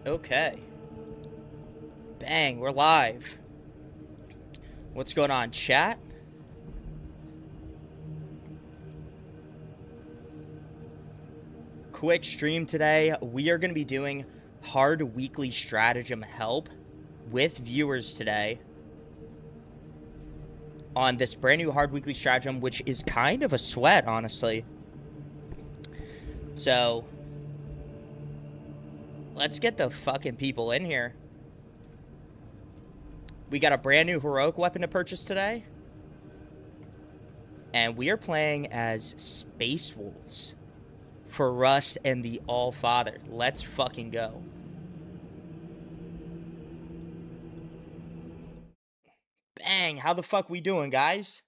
Okay. Bang, we're live. What's going on, chat? Quick stream today. We are going to be doing hard weekly stratagem help with viewers today on this brand new hard weekly stratagem, which is kind of a sweat, honestly. So, let's get the fucking people in here. We got a brand new heroic weapon to purchase today. And we are playing as Space Wolves for Russ and the Allfather. Let's fucking go. Bang, how the fuck we doing, guys?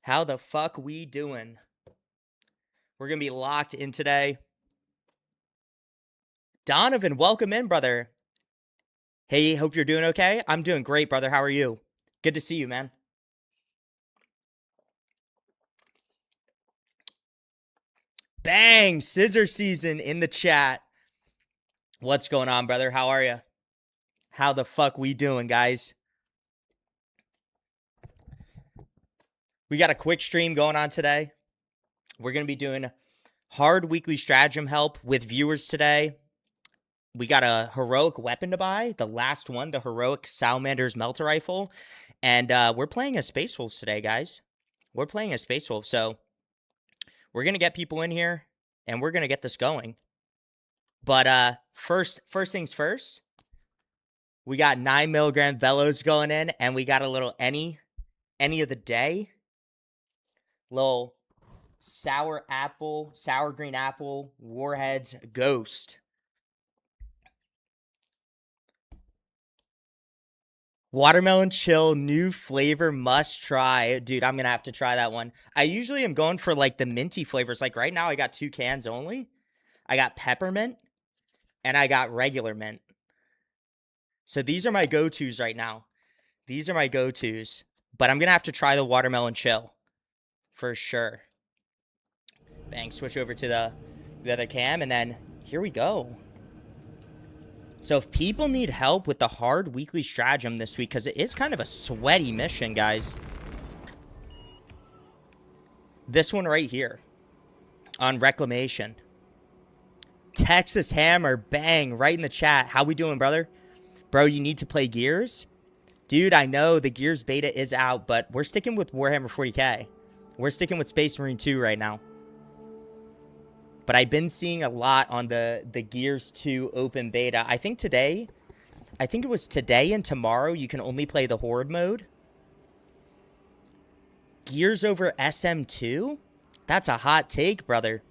How the fuck we doing? We're gonna be locked in today. Donovan, welcome in, brother. Hey, hope you're doing okay. I'm doing great, brother. How are you? Good to see you, man. Bang, scissor season in the chat. What's going on, brother? How are you? How the fuck we doing, guys? We got a quick stream going on today. We're going to be doing hard weekly stratagem help with viewers today. We got a heroic weapon to buy, the last one, the heroic Salamander's Melter Rifle. And we're playing as Space Wolves today, guys. We're playing as Space Wolves, so we're going to get people in here, and we're going to get this going. But first things first, we got 9 milligram Velos going in, and we got a little any of the day. Little sour green apple, Warheads Ghost. Watermelon chill, new flavor, must try. Dude, I'm going to have to try that one. I usually am going for like the minty flavors. Like right now I got 2 cans only. I got peppermint and I got regular mint. So these are my go-tos right now. These are my go-tos. But I'm going to have to try the watermelon chill for sure. Bang, switch over to the other cam and then here we go. So if people need help with the hard weekly stratagem this week, because it is kind of a sweaty mission, guys. This one right here on Reclamation. Texas Hammer, bang, right in the chat. How we doing, brother? Bro, you need to play Gears? Dude, I know the Gears beta is out, but we're sticking with Warhammer 40k. We're sticking with Space Marine 2 right now. But I've been seeing a lot on the Gears 2 open beta. I think it was today and tomorrow, you can only play the Horde mode. Gears over SM2? That's a hot take, brother.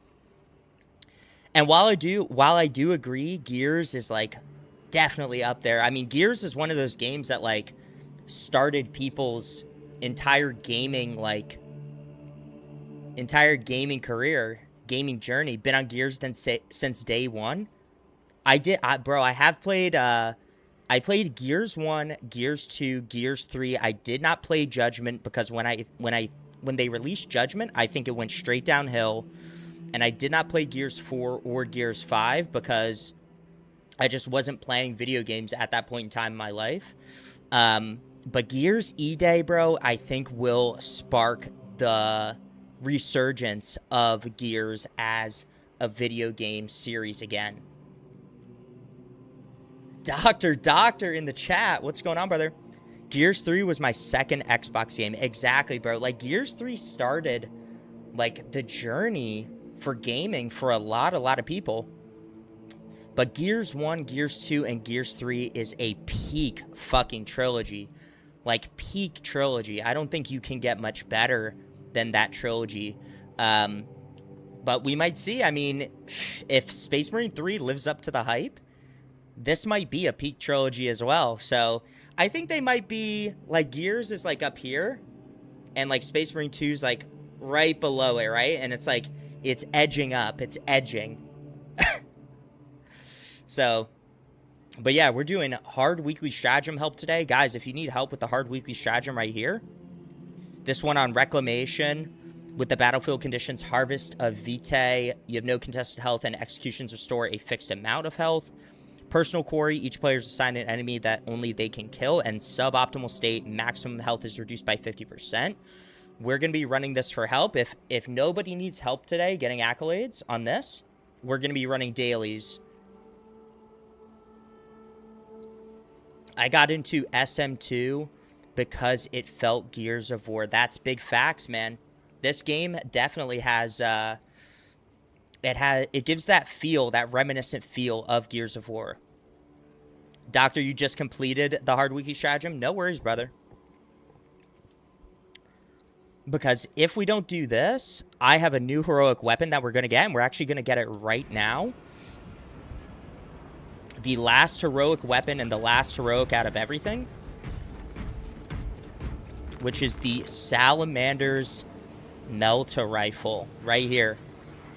And while I do agree, Gears is like definitely up there. I mean, Gears is one of those games that like started people's entire gaming career. Gaming journey. Been on Gears since day one. I played Gears 1, Gears 2, Gears 3. I did not play Judgment because when they released Judgment, I think it went straight downhill. And I did not play Gears 4 or Gears 5 because I just wasn't playing video games at that point in time in my life. But Gears E-Day, bro, I think will spark the resurgence of Gears as a video game series again. Doctor in the chat. What's going on, brother? Gears 3 was my second Xbox game. Exactly, bro. Like, Gears 3 started, like, the journey for gaming for a lot of people. But Gears 1, Gears 2, and Gears 3 is a peak fucking trilogy. Like, peak trilogy. I don't think you can get much better than that trilogy. But we might see. I mean, if Space Marine 3 lives up to the hype, this might be a peak trilogy as well. So I think they might be like Gears is like up here and like Space Marine 2 is like right below it, right? And it's like it's edging up. It's edging. So, but yeah, we're doing hard weekly stratagem help today. Guys, if you need help with the hard weekly stratagem right here, this one on Reclamation, With the battlefield conditions, Harvest of Vitae, you have no contested health, and executions restore a fixed amount of health. Personal Quarry, each player is assigned an enemy that only they can kill, and suboptimal state, maximum health is reduced by 50%. We're going to be running this for help. If nobody needs help today getting accolades on this, we're going to be running dailies. I got into SM2 because it felt Gears of War. That's big facts, man. This game definitely has... It gives that feel, that reminiscent feel of Gears of War. Doctor, you just completed the hard wiki stratagem? No worries, brother. Because if we don't do this, I have a new heroic weapon that we're going to get, and we're actually going to get it right now. The last heroic weapon and the last heroic out of everything, which is the Salamander's Melta Rifle right here.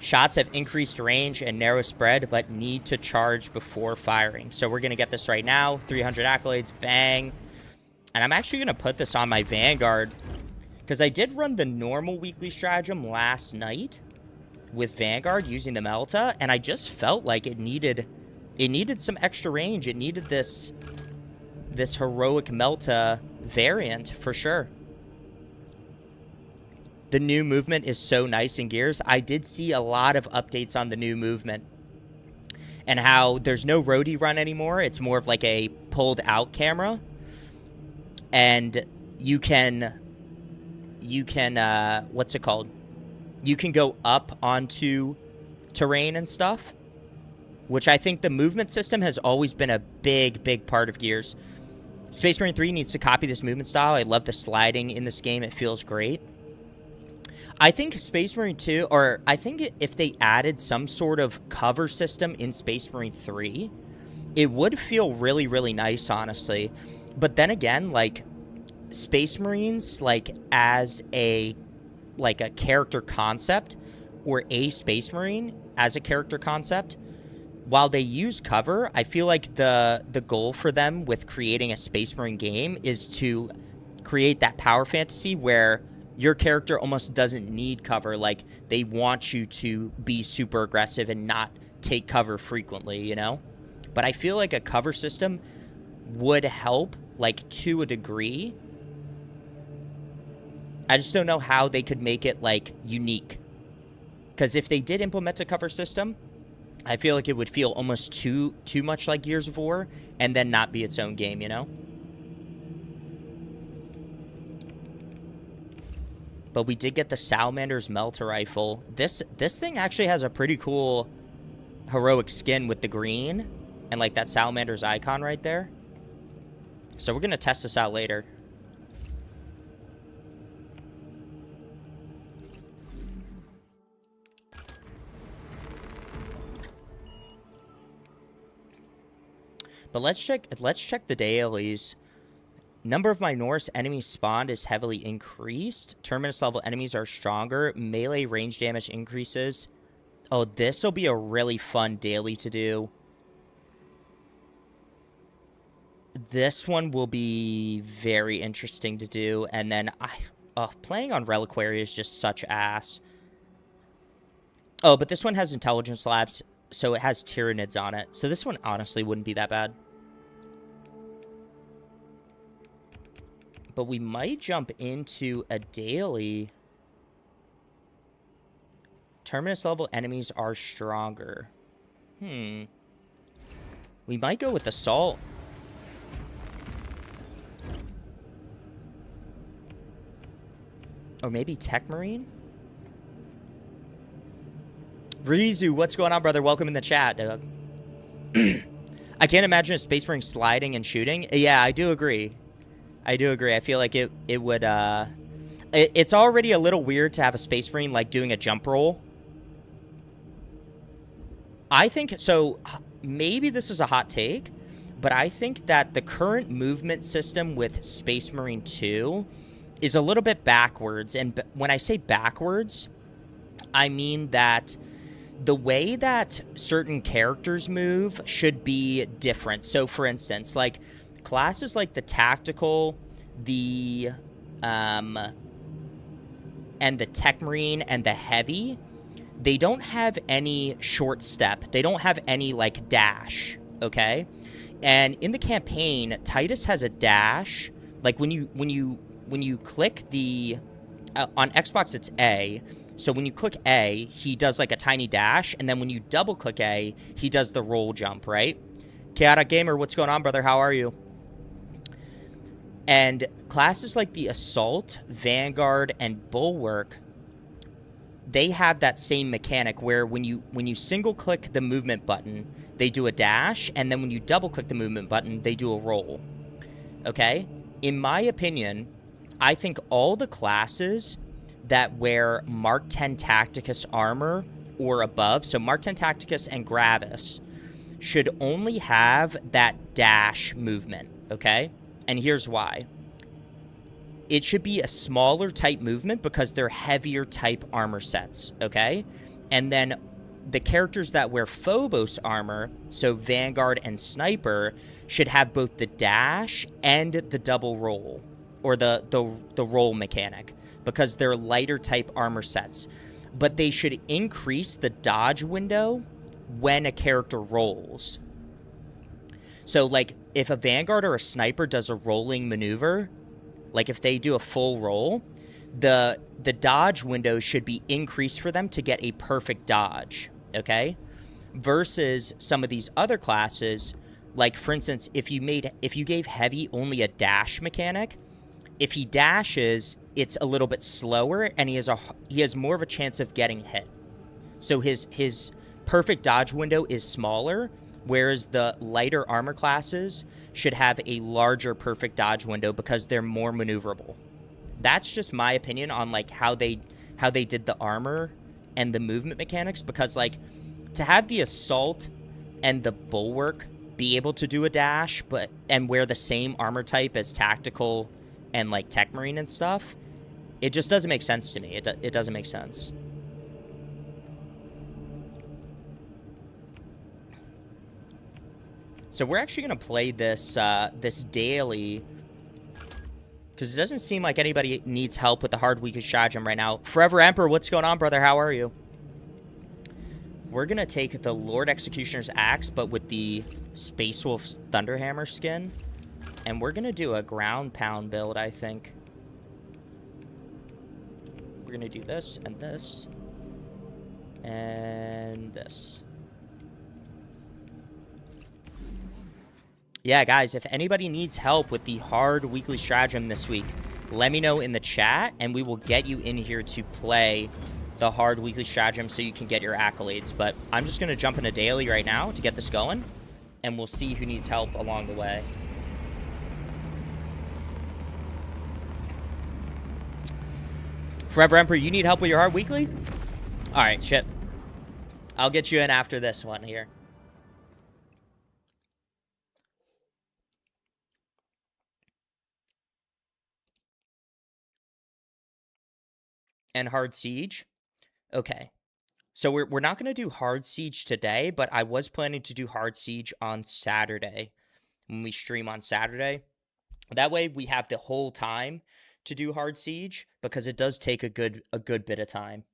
Shots have increased range and narrow spread, but need to charge before firing. So we're going to get this right now. 300 accolades, bang. And I'm actually going to put this on my Vanguard, because I did run the normal weekly stratagem last night with Vanguard using the Melta, and I just felt like it needed some extra range. It needed this heroic Melta variant for sure. The new movement is so nice in Gears. I did see a lot of updates on the new movement and how there's no roadie run anymore. It's more of like a pulled out camera, and you can what's it called? You can go up onto terrain and stuff, which I think the movement system has always been a big part of Gears. Space Marine 3 needs to copy this movement style. I love the sliding in this game. It feels great. I think Space Marine 2, or I think if they added some sort of cover system in Space Marine 3, it would feel really nice, honestly. But then again, like, Space Marines, like, as a character concept, or a Space Marine as a character concept, while they use cover, I feel like the goal for them with creating a Space Marine game is to create that power fantasy where your character almost doesn't need cover. Like, they want you to be super aggressive and not take cover frequently, you know? But I feel like a cover system would help, like, to a degree. I just don't know how they could make it, like, unique. Because if they did implement a cover system, I feel like it would feel almost too much like Gears of War and then not be its own game, you know? But we did get the Salamander's Melta Rifle. This thing actually has a pretty cool heroic skin with the green and, like, that Salamander's icon right there. So we're going to test this out later. But let's check the dailies. Number of my Norse enemies spawned is heavily increased. Terminus level enemies are stronger. Melee range damage increases. Oh, this will be a really fun daily to do. This one will be very interesting to do. And then playing on Reliquary is just such ass. Oh, but this one has intelligence labs, so it has Tyranids on it. So this one honestly wouldn't be that bad. But we might jump into a daily. Terminus level enemies are stronger. We might go with Assault. Or maybe Tech Marine? Rizu, what's going on, brother? Welcome in the chat. I can't imagine a Space Marine sliding and shooting. Yeah, I do agree. I feel like it would, it's already a little weird to have a Space Marine, like, doing a jump roll. I think, so, maybe this is a hot take, but I think that the current movement system with Space Marine 2 is a little bit backwards. And when I say backwards, I mean that the way that certain characters move should be different. So, for instance, like, classes like the Tactical, the and the Tech Marine and the Heavy, they don't have any short step. They don't have any, like, dash, okay? And in the campaign, Titus has a dash. Like, when you click the... on Xbox, it's A. So when you click A, he does, like, a tiny dash. And then when you double-click A, he does the roll jump, right? Chaotic Gamer, what's going on, brother? How are you? And classes like the Assault, Vanguard, and Bulwark, they have that same mechanic where when you single click the movement button, they do a dash, and then when you double click the movement button, they do a roll. Okay? In my opinion, I think all the classes that wear Mark 10 Tacticus armor or above, so Mark 10 Tacticus and Gravis, should only have that dash movement, okay? And here's why. It should be a smaller type movement because they're heavier type armor sets, okay? And then the characters that wear Phobos armor, so Vanguard and Sniper, should have both the dash and the double roll, or the roll mechanic, because they're lighter type armor sets. But they should increase the dodge window when a character rolls. So, like, if a Vanguard or a Sniper does a rolling maneuver, like if they do a full roll, the dodge window should be increased for them to get a perfect dodge, okay? Versus some of these other classes, like, for instance, if you gave Heavy only a dash mechanic, if he dashes, it's a little bit slower, and he has more of a chance of getting hit. So his perfect dodge window is smaller, whereas the lighter armor classes should have a larger perfect dodge window because they're more maneuverable. That's just my opinion on, like, how they did the armor and the movement mechanics, because, like, to have the Assault and the Bulwark be able to do a dash and wear the same armor type as Tactical and, like, Tech Marine and stuff, it just doesn't make sense to me. It doesn't make sense. So we're actually going to play this this daily, because it doesn't seem like anybody needs help with the hard weekly stratagem right now. Forever Emperor, what's going on, brother? How are you? We're going to take the Lord Executioner's Axe, but with the Space Wolf's Thunderhammer skin. And we're going to do a ground pound build, I think. We're going to do this and this. And this. Yeah, guys, if anybody needs help with the hard weekly stratagem this week, let me know in the chat, and we will get you in here to play the hard weekly stratagem so you can get your accolades. But I'm just going to jump in a daily right now to get this going, and we'll see who needs help along the way. Forever Emperor, you need help with your hard weekly? All right, shit. I'll get you in after this one here. And hard siege. Okay. So we're not going to do hard siege today, but I was planning to do hard siege on Saturday when we stream on Saturday. That way we have the whole time to do hard siege, because it does take a good bit of time.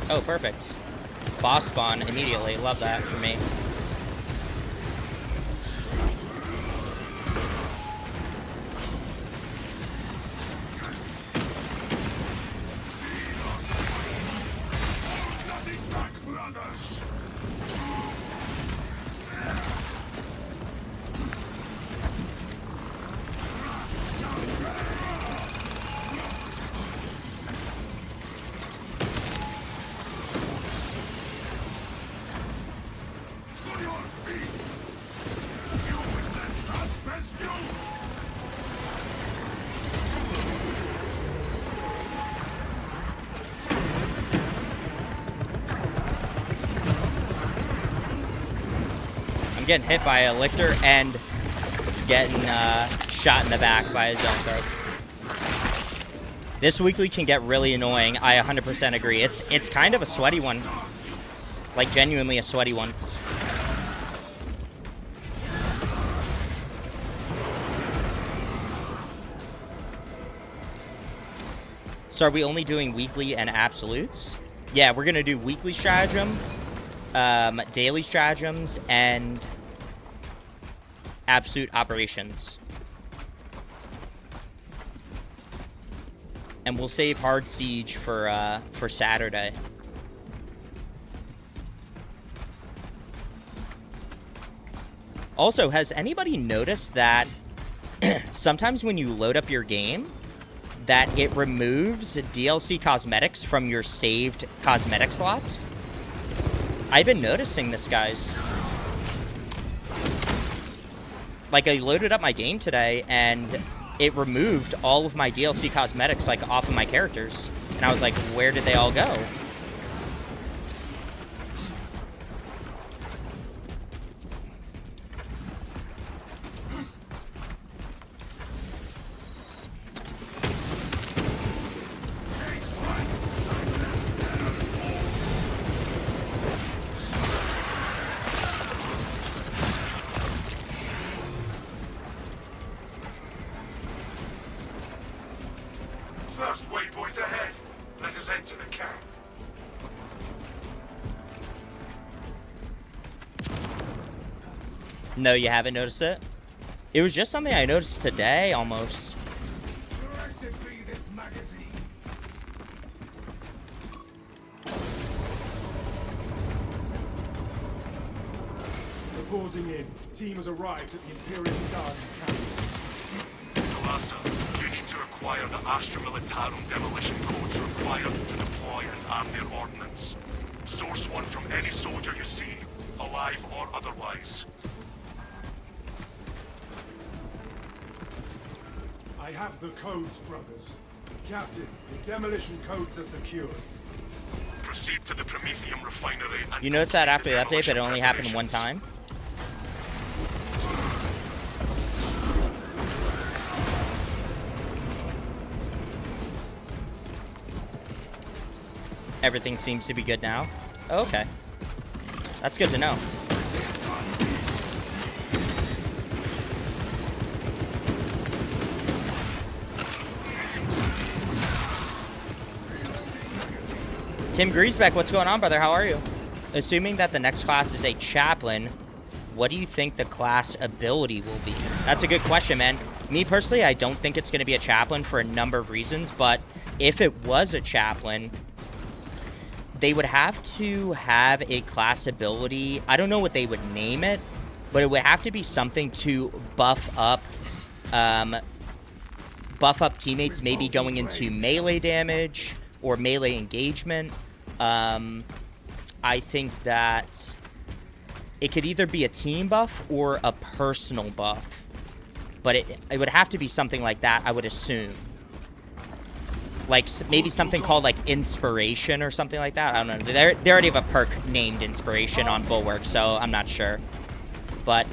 Oh, perfect. Boss spawn immediately. Love that for me. I'm getting hit by a Lictor and getting shot in the back by his own card. This weekly can get really annoying. I 100% agree. It's kind of a sweaty one. Like, genuinely a sweaty one. So are we only doing weekly and absolutes? Yeah, we're going to do weekly stratagem, daily stratagems, and absolute operations. And we'll save hard siege for Saturday. Also, has anybody noticed that sometimes when you load up your game, that it removes DLC cosmetics from your saved cosmetic slots? I've been noticing this, guys. Like, I loaded up my game today, and it removed all of my DLC cosmetics, like, off of my characters. And I was like, where did they all go? First waypoint ahead. Let us enter the camp. No, you haven't noticed it? It was just something I noticed today, almost. Recipe this magazine. Reporting in. Team has arrived at the Imperial Guard camp. Talassa, you need to acquire the Astra Militarum demolition codes required to deploy and arm their ordnance. Source one from any soldier you see, alive or otherwise. I have the codes, brothers. Captain, the demolition codes are secured. Proceed to the Prometheum refinery and You notice that after the update, demolition but it only happened one preparations. time? Everything seems to be good now. Oh, okay. That's good to know. Tim Griesbeck, what's going on, brother? How are you? Assuming that the next class is a chaplain, what do you think the class ability will be? That's a good question, man. Me personally, I don't think it's going to be a chaplain for a number of reasons, but if it was a chaplain, they would have to have a class ability. I don't know what they would name it, but it would have to be something to buff up teammates, maybe going into melee damage or melee engagement. I think that it could either be a team buff or a personal buff, but it would have to be something like that, I would assume. Like, maybe something called, like, Inspiration or something like that. I don't know. They already have a perk named Inspiration on Bulwark, so I'm not sure. But,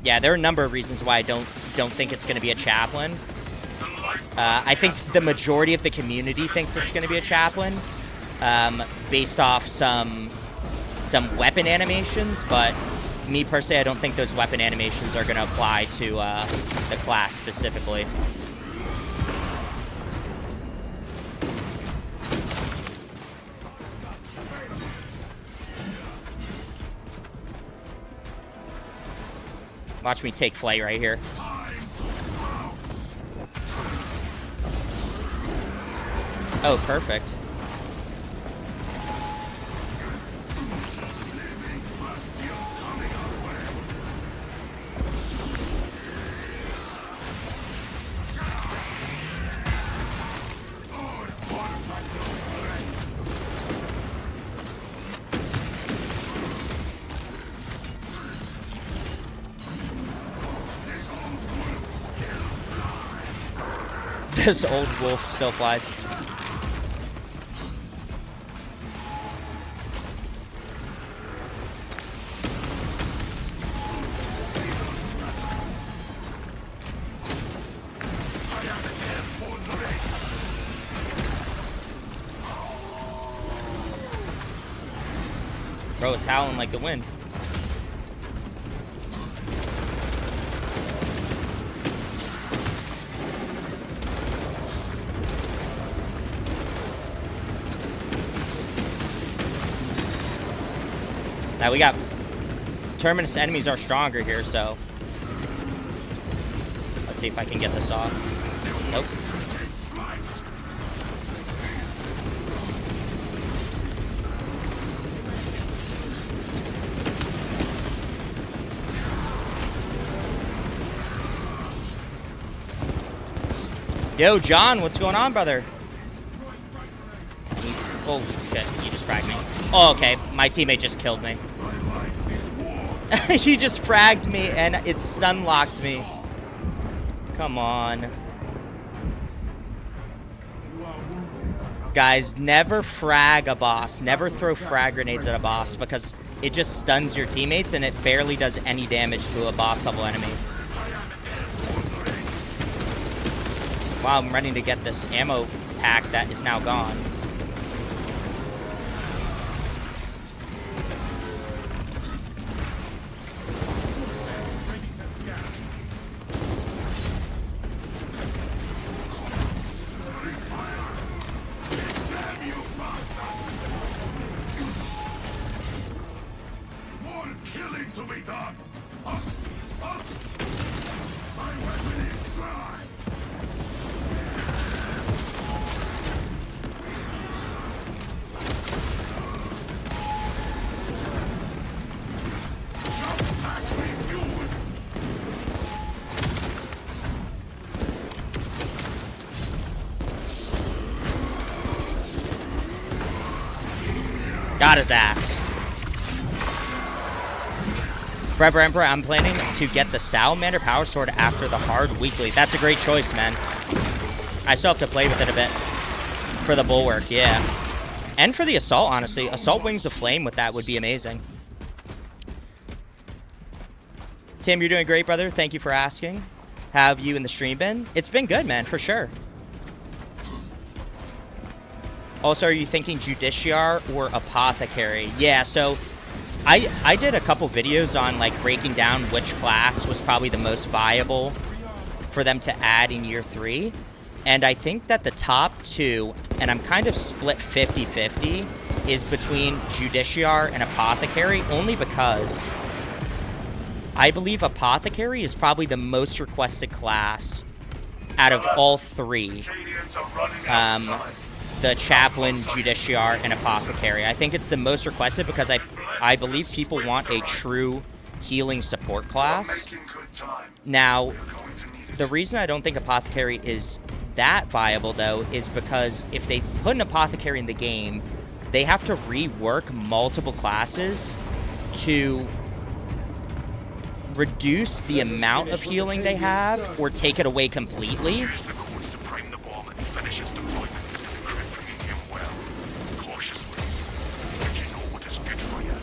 yeah, there are a number of reasons why I don't think it's going to be a chaplain. I think the majority of the community thinks it's going to be a chaplain, based off some weapon animations, but me personally, I don't think those weapon animations are going to apply to the class specifically. Watch me take flight right here. Oh, perfect. This old wolf still flies. Bro, it's howling like the wind. Now we got Terminus enemies are stronger here, so let's see if I can get this off. Nope. Yo, John, what's going on, brother? Oh, shit. You just fragged me. Oh, okay. My teammate just killed me. He just fragged me, and it stun-locked me. Come on. Guys, never frag a boss. Never throw frag grenades at a boss, because it just stuns your teammates, and it barely does any damage to a boss-level enemy. Wow, I'm ready to get this ammo pack that is now gone. More killing to be done. Up, up. My weapon is dry. Got his ass. Forever Emperor, I'm planning to get the Salamander Power Sword after the hard weekly. That's a great choice, man. I still have to play with it a bit. For the Bulwark, yeah. And for the Assault, honestly. Assault Wings of Flame with that would be amazing. Tim, you're doing great, brother. Thank you for asking. How have you in the stream been? It's been good, man, for sure. Also, are you thinking Justiciar or Apothecary? Yeah, so I did a couple videos on like breaking down which class was probably the most viable for them to add in year 3. And I think that the top two, and I'm kind of split 50-50, is between Justiciar and Apothecary, only because I believe Apothecary is probably the most requested class out of all three. The Chaplain, Justiciar, and Apothecary. I think it's the most requested because I believe people want a true healing support class. Now, the reason I don't think Apothecary is that viable, though, is because if they put an Apothecary in the game, they have to rework multiple classes to reduce the amount of healing they have or take it away completely. Use the codes to prime the bomb and finish its deployment into the crypt, bringing him well, cautiously. If you know what is good for you.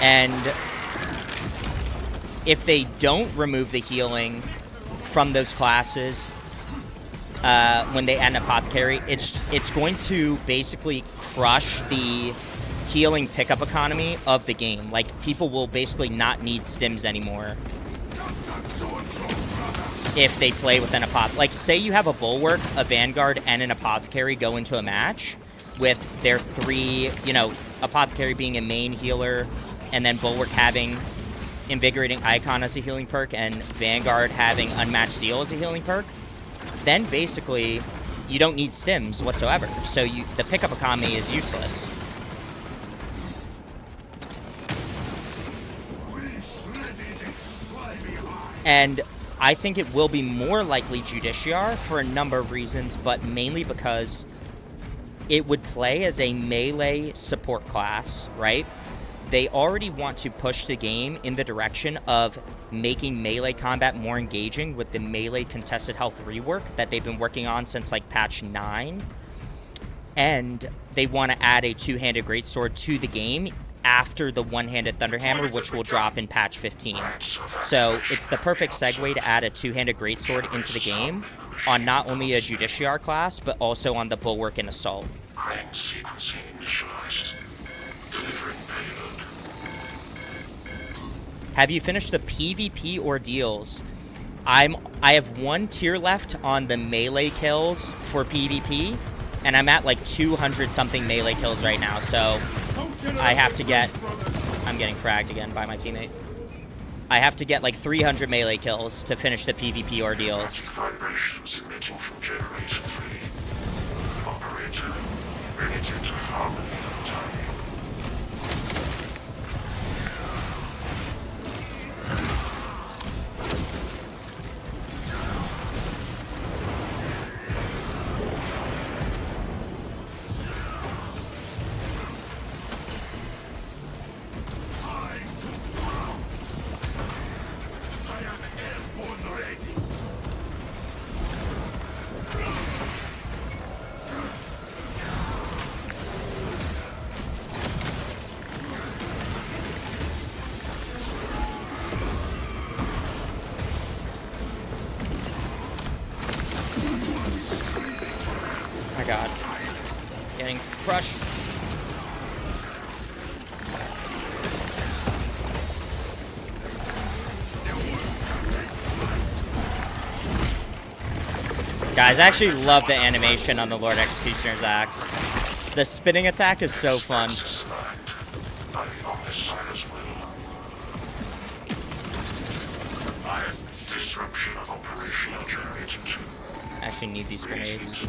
And if they don't remove the healing from those classes when they add an Apothecary, it's going to basically crush the healing pickup economy of the game. Like, people will basically not need stims anymore if they play with an Apothecary. Like, say you have a Bulwark, a Vanguard, and an Apothecary go into a match with their three, you know, Apothecary being a main healer, and then Bulwark having Invigorating Icon as a healing perk, and Vanguard having Unmatched Zeal as a healing perk, then basically you don't need stims whatsoever. So the pickup economy is useless. And I think it will be more likely Justiciar for a number of reasons, but mainly because it would play as a melee support class, right? They already want to push the game in the direction of making melee combat more engaging with the melee contested health rework that they've been working on since like patch 9. And they want to add a two-handed greatsword to the game after the one-handed Thunderhammer, which will drop in patch 15. So it's the perfect segue to add a two-handed greatsword into the game on not only a Justiciar class, but also on the Bulwark and Assault. Have you finished the PvP ordeals? I have one tier left on the melee kills for PvP, and I'm at like 200 something melee kills right now, so I have to get... I'm getting fragged again by my teammate. I have to get like 300 melee kills to finish the PvP ordeals. My god. Getting crushed. Guys, I actually love the animation on the Lord Executioner's axe. The spinning attack is so fun. Disruption of operational generator 2. I actually need these grenades.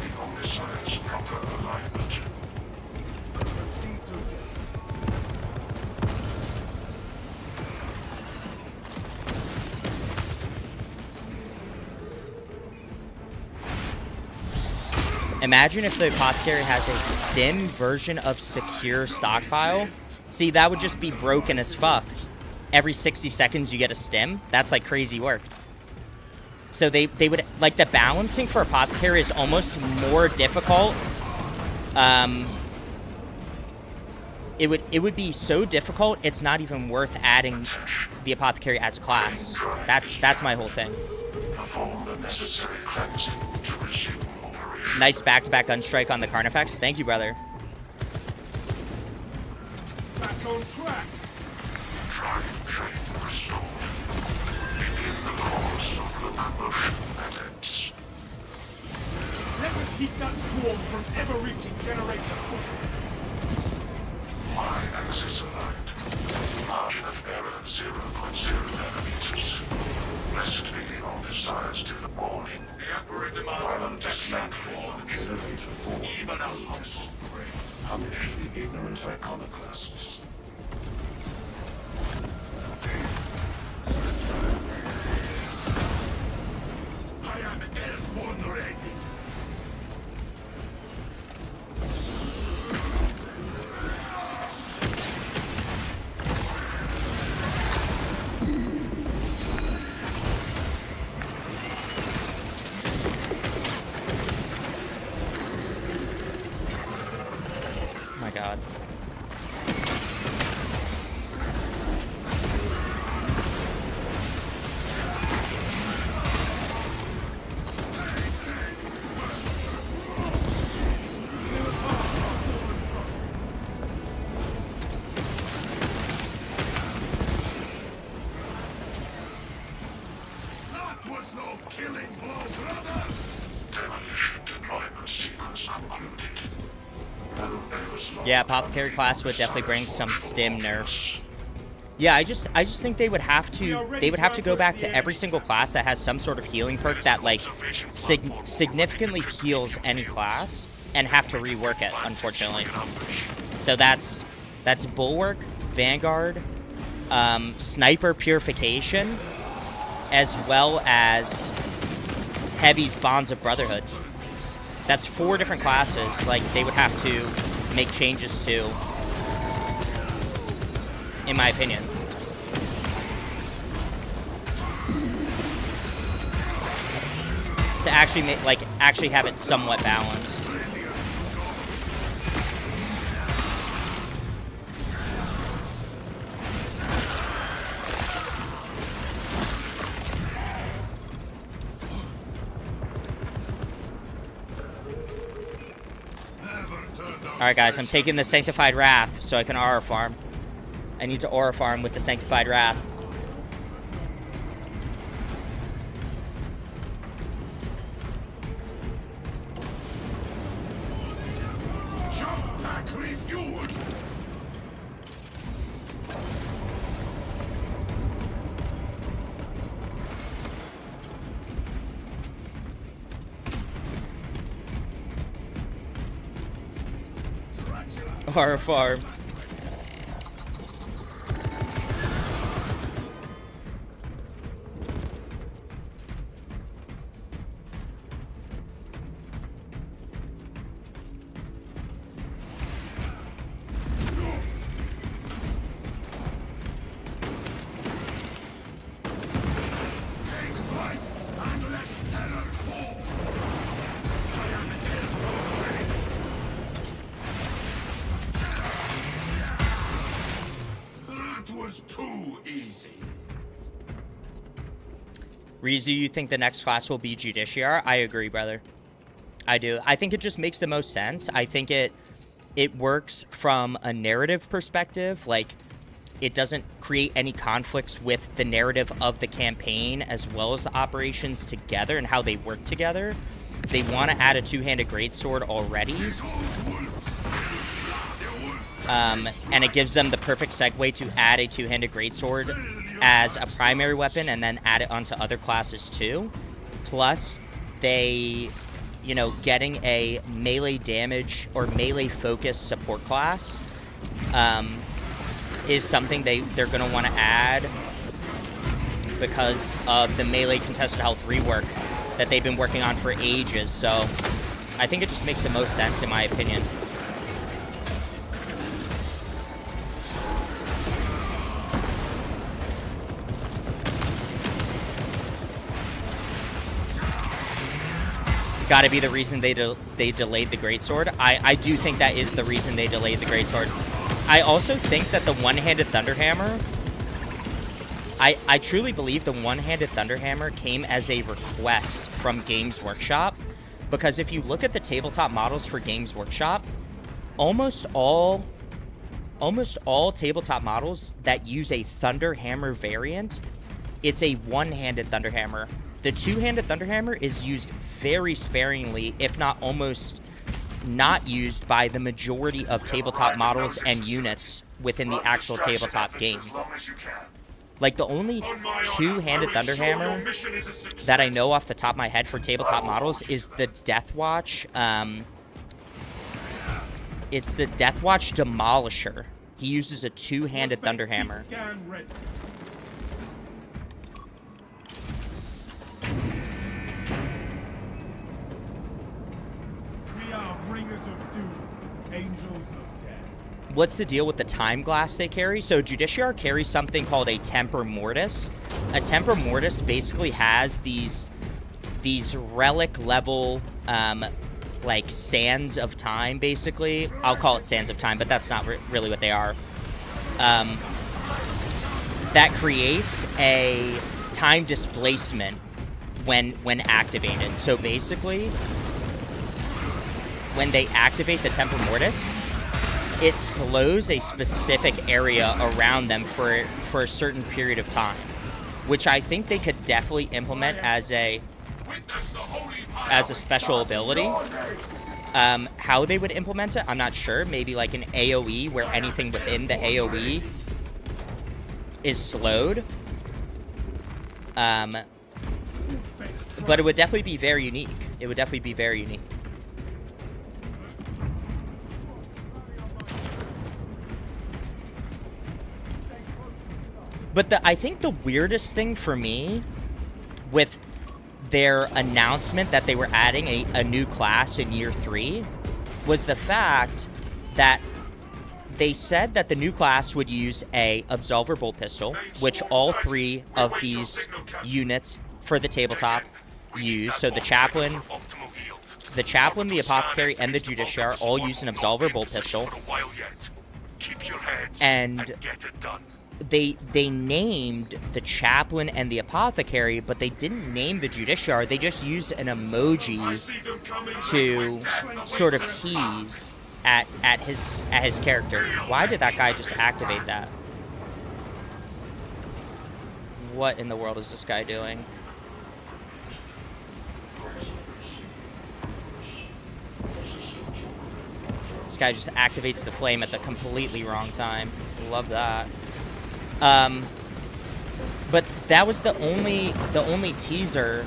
Imagine if the Apothecary has a stim version of Secure Stockpile. See, that would just be broken as fuck. Every 60 seconds you get a stim. That's like crazy work. So they would, like, the balancing for Apothecary is almost more difficult. It would be so difficult, it's not even worth adding the Apothecary as a class. That's my whole thing. Nice back-to-back gunstrike on the Carnifex. Thank you, brother. Back on track. Drive train restored. Begin the course of locomotion methods. Let us keep that swarm from ever reaching generator 4. Y-axis aligned. Margin of error 0.0 nanometers. Rest meeting on decides to the warning. The Emperor demands dismantling on generator 4. Even a house. Punish the ignorant iconoclasts. I am airborne ready. Oh my god. That was no killing blow, brother! Demolition deployment sequence concluded. Yeah, Apothecary class would definitely bring some stim nerfs. Yeah, I just think they would have to go back to every single class that has some sort of healing perk that like significantly heals any class and have to rework it, unfortunately. So that's Bulwark, Vanguard, Sniper Purification, as well as Heavy's Bonds of Brotherhood. That's 4 different classes like they would have to make changes to, in my opinion. To actually actually have it somewhat balanced. Alright, guys, I'm taking the Sanctified Wrath so I can aura farm. I need to aura farm with the Sanctified Wrath. Jump pack refueled. Aura farm. Too easy. Rizu, you think the next class will be Judiciary? I agree, brother. I do. I think it just makes the most sense. I think it works from a narrative perspective. Like, it doesn't create any conflicts with the narrative of the campaign as well as the operations together and how they work together. They want to add a two-handed greatsword already. And it gives them the perfect segue to add a two-handed greatsword as a primary weapon and then add it onto other classes too. Plus, they, you know, getting a melee damage or melee focused support class is something they're going to want to add because of the melee contested health rework that they've been working on for ages. So I think it just makes the most sense in my opinion. Gotta be the reason they delayed the greatsword. I do think that is the reason they delayed the greatsword. I also think that the one-handed Thunderhammer, I truly believe the one-handed Thunderhammer came as a request from Games Workshop, because if you look at the tabletop models for Games Workshop, almost all tabletop models that use a Thunderhammer variant, it's a one-handed Thunderhammer. The two-handed Thunderhammer is used very sparingly, if not almost not used by the majority of tabletop models and units within the actual tabletop game. Like, the only two-handed Thunderhammer that I know off the top of my head for tabletop models is the Deathwatch. It's the Deathwatch Demolisher. He uses a two-handed Thunderhammer. Bringers of doom, angels of death. What's the deal with the time glass they carry? So Judiciary carries something called a Temper Mortis. A Temper Mortis basically has these relic level like sands of time, basically. I'll call it sands of time, but that's not really what they are. That creates a time displacement when activated. So basically, when they activate the Temper Mortis, it slows a specific area around them for a certain period of time, which I think they could definitely implement as a special ability. How they would implement it, I'm not sure. Maybe like an AoE where anything within the AoE is slowed. But it would definitely be very unique. It would definitely be very unique. But I think the weirdest thing for me with their announcement that they were adding a new class in year 3 was the fact that they said that the new class would use a Absolver Bolt Pistol, which all 3 of these units for the tabletop use. So the Chaplain, the Apothecary, and the Judiciary all use an Absolver Bolt Pistol. And they named the Chaplain and the Apothecary, but they didn't name the Judiciary. They just used an emoji to sort of tease at his character. Why did that guy just activate that? What in the world is this guy doing? This guy just activates the flame at the completely wrong time. Love that. But that was the only teaser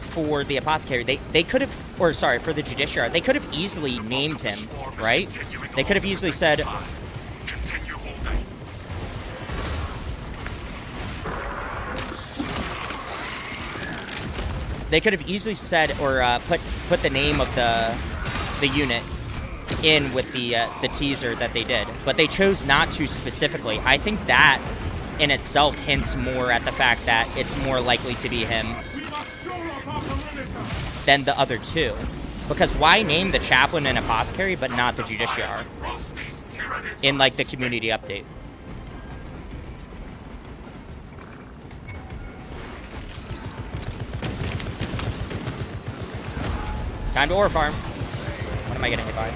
for the apothecary. They could have, or sorry, for the Judiciary. They could have easily named him, right? They could have easily said, they could have easily said or put the name of the unit in with the teaser that they did, but they chose not to specifically. I think that in itself hints more at the fact that it's more likely to be him than the other two. Because why name the chaplain and apothecary but not the Judiciary in like the community update? Time to ore farm. What am I getting hit by?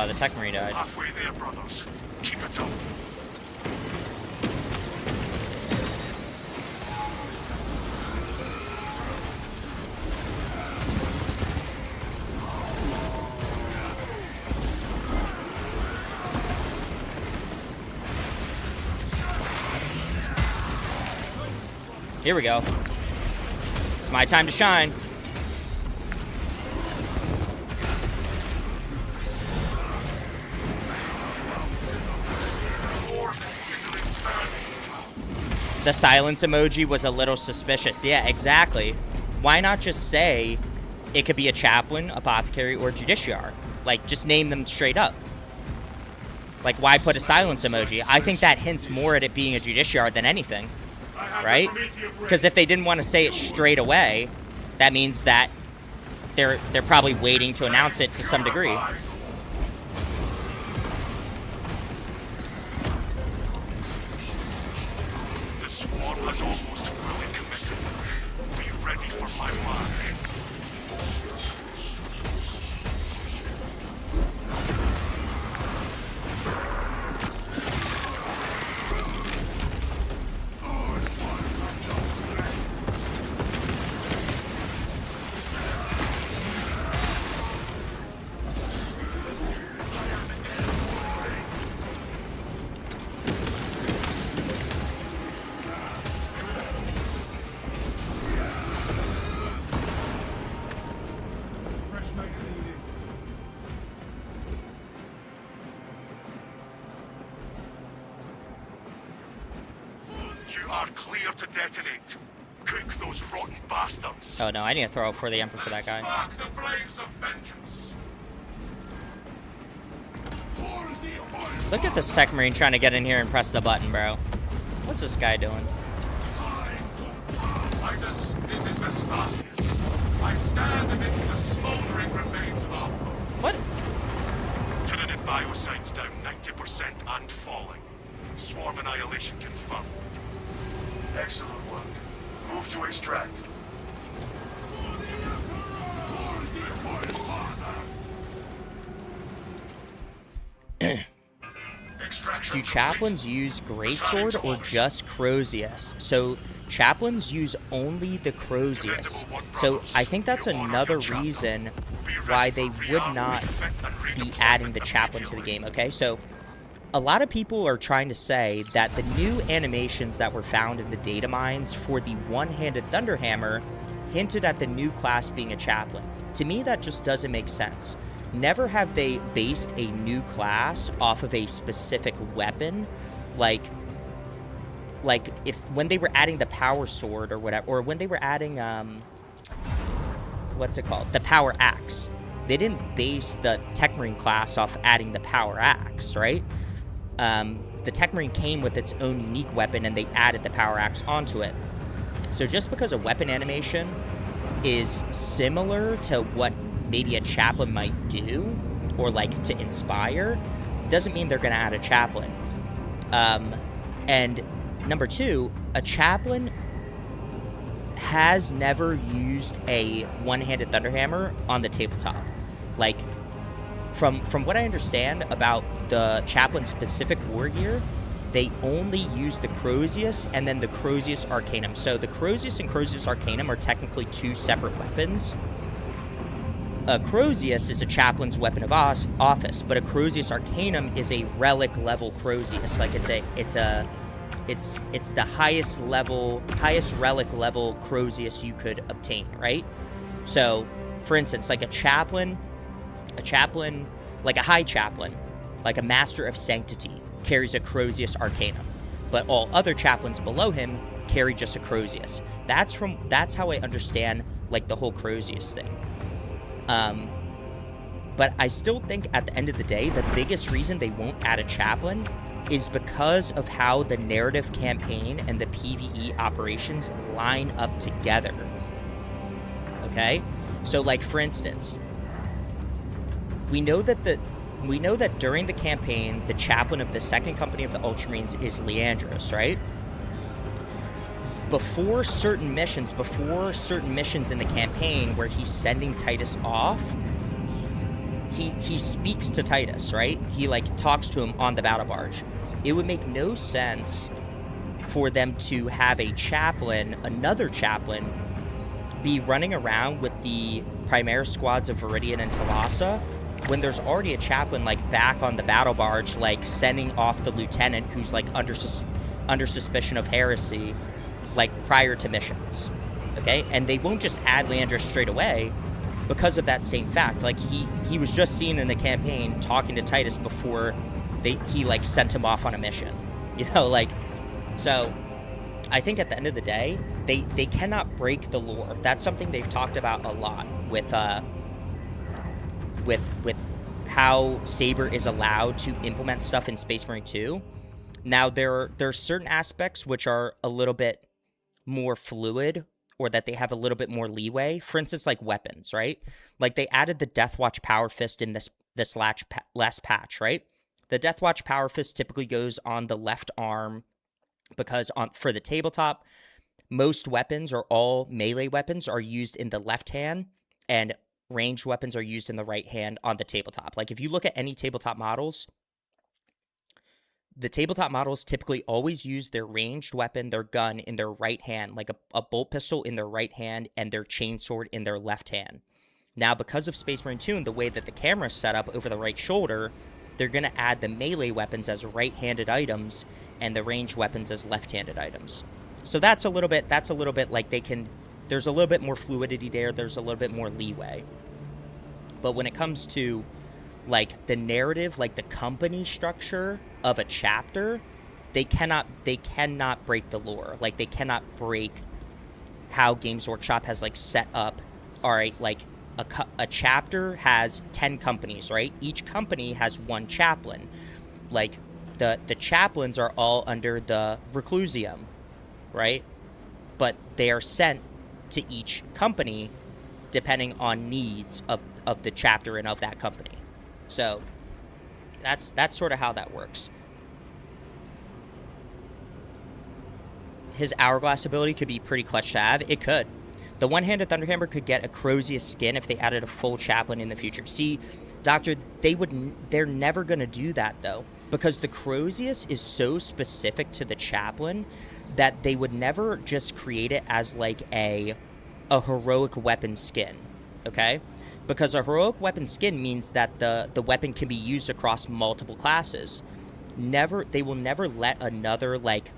The Tech Marine died. Halfway there, brothers. Keep it up. Here we go. It's my time to shine. The silence emoji was a little suspicious. Yeah, exactly. Why not just say it could be a chaplain, apothecary, or Judiciary? Like, just name them straight up. Like, why put a silence emoji? I think that hints more at it being a Judiciary than anything. Right? Because if they didn't want to say it straight away, that means that they're probably waiting to announce it to some degree. The swarm has almost fully committed. Are you ready for my mark? You are clear to detonate. Cook those rotten bastards. Oh no, I need to throw up for the Emperor for that guy. Spark the flames of vengeance. Look at this Tech Marine trying to get in here and press the button, bro. What's this guy doing? Titus, this is Vespasius. I stand amidst the smoldering remains of our foe. What? Tyranid biosigns down 90% and falling. Swarm annihilation confirmed. Excellent work. Move to extract. Do chaplains use Greatsword or just Crozius? So chaplains use only the Crozius. So I think that's another reason why they would not be adding the chaplain to the game, okay? So a lot of people are trying to say that the new animations that were found in the data mines for the one-handed Thunderhammer hinted at the new class being a chaplain. To me, that just doesn't make sense. Never have they based a new class off of a specific weapon, like if when they were adding the power sword or whatever, or when they were adding what's it called, the power axe. They didn't base the Tech Marine class off adding the power axe, right? The Tech Marine came with its own unique weapon, and they added the power axe onto it. So just because a weapon animation is similar to what maybe a chaplain might do, or like to inspire, doesn't mean they're going to add a chaplain. And number two, a chaplain has never used a one-handed Thunderhammer on the tabletop. Like, from what I understand about the chaplain's specific war gear, they only use the Crozius and then the Crozius Arcanum. So the Crozius and Crozius Arcanum are technically two separate weapons. A Crozius is a chaplain's weapon of office, but a Crozius Arcanum is a relic level Crozius. Like it's the highest relic level Crozius you could obtain, right? So, for instance, like a chaplain, like a high chaplain, like a Master of Sanctity, carries a Crozius Arcanum, but all other chaplains below him carry just a Crozius. That's how I understand like the whole Crozius thing. But I still think at the end of the day, the biggest reason they won't add a chaplain is because of how the narrative campaign and the PvE operations line up together. Okay? So like, for instance, we know that during the campaign, the chaplain of the 2nd Company of the Ultramarines is Leandros, right? Before certain missions in the campaign where he's sending Titus off, he speaks to Titus, right? He like talks to him on the battle barge. It would make no sense for them to have a chaplain, another chaplain, be running around with the Primaris squads of Viridian and Talassa when there's already a chaplain like back on the battle barge, like sending off the lieutenant who's like under suspicion of heresy, like prior to missions. Okay, and they won't just add Leandros straight away because of that same fact. Like he was just seen in the campaign talking to Titus before he like sent him off on a mission. You know, like, so I think at the end of the day, they cannot break the lore. That's something they've talked about a lot with how Saber is allowed to implement stuff in Space Marine 2. Now there are certain aspects which are a little bit more fluid, or that they have a little bit more leeway. For instance, like weapons, right? Like they added the Deathwatch Power Fist in this last patch, right? The Deathwatch Power Fist typically goes on the left arm because for the tabletop, most weapons or all melee weapons are used in the left hand, and ranged weapons are used in the right hand on the tabletop. Like if you look at any tabletop models, the tabletop models typically always use their ranged weapon, their gun, in their right hand, like a bolt pistol in their right hand and their chainsword in their left hand. Now, because of Space Marine 2 and the way that the camera is set up over the right shoulder, they're going to add the melee weapons as right-handed items and the ranged weapons as left-handed items. So that's a little bit like there's a little bit more fluidity there, there's a little bit more leeway. But when it comes to like the narrative, like the company structure of a chapter, they cannot break the lore. Like they cannot break how Games Workshop has like set up. All right, like a chapter has 10 companies, right? Each company has one chaplain. Like the chaplains are all under the Reclusium, right? But they are sent to each company depending on needs of the chapter and of that company. So that's sort of how that works. His Hourglass ability could be pretty clutch to have. It could. The one-handed Thunderhammer could get a Crozius skin if they added a full chaplain in the future. See, Doctor, they're never going to do that, though, because the Crozius is so specific to the chaplain that they would never just create it as like a heroic weapon skin, okay? Because a heroic weapon skin means that the weapon can be used across multiple classes. They will never let another, like,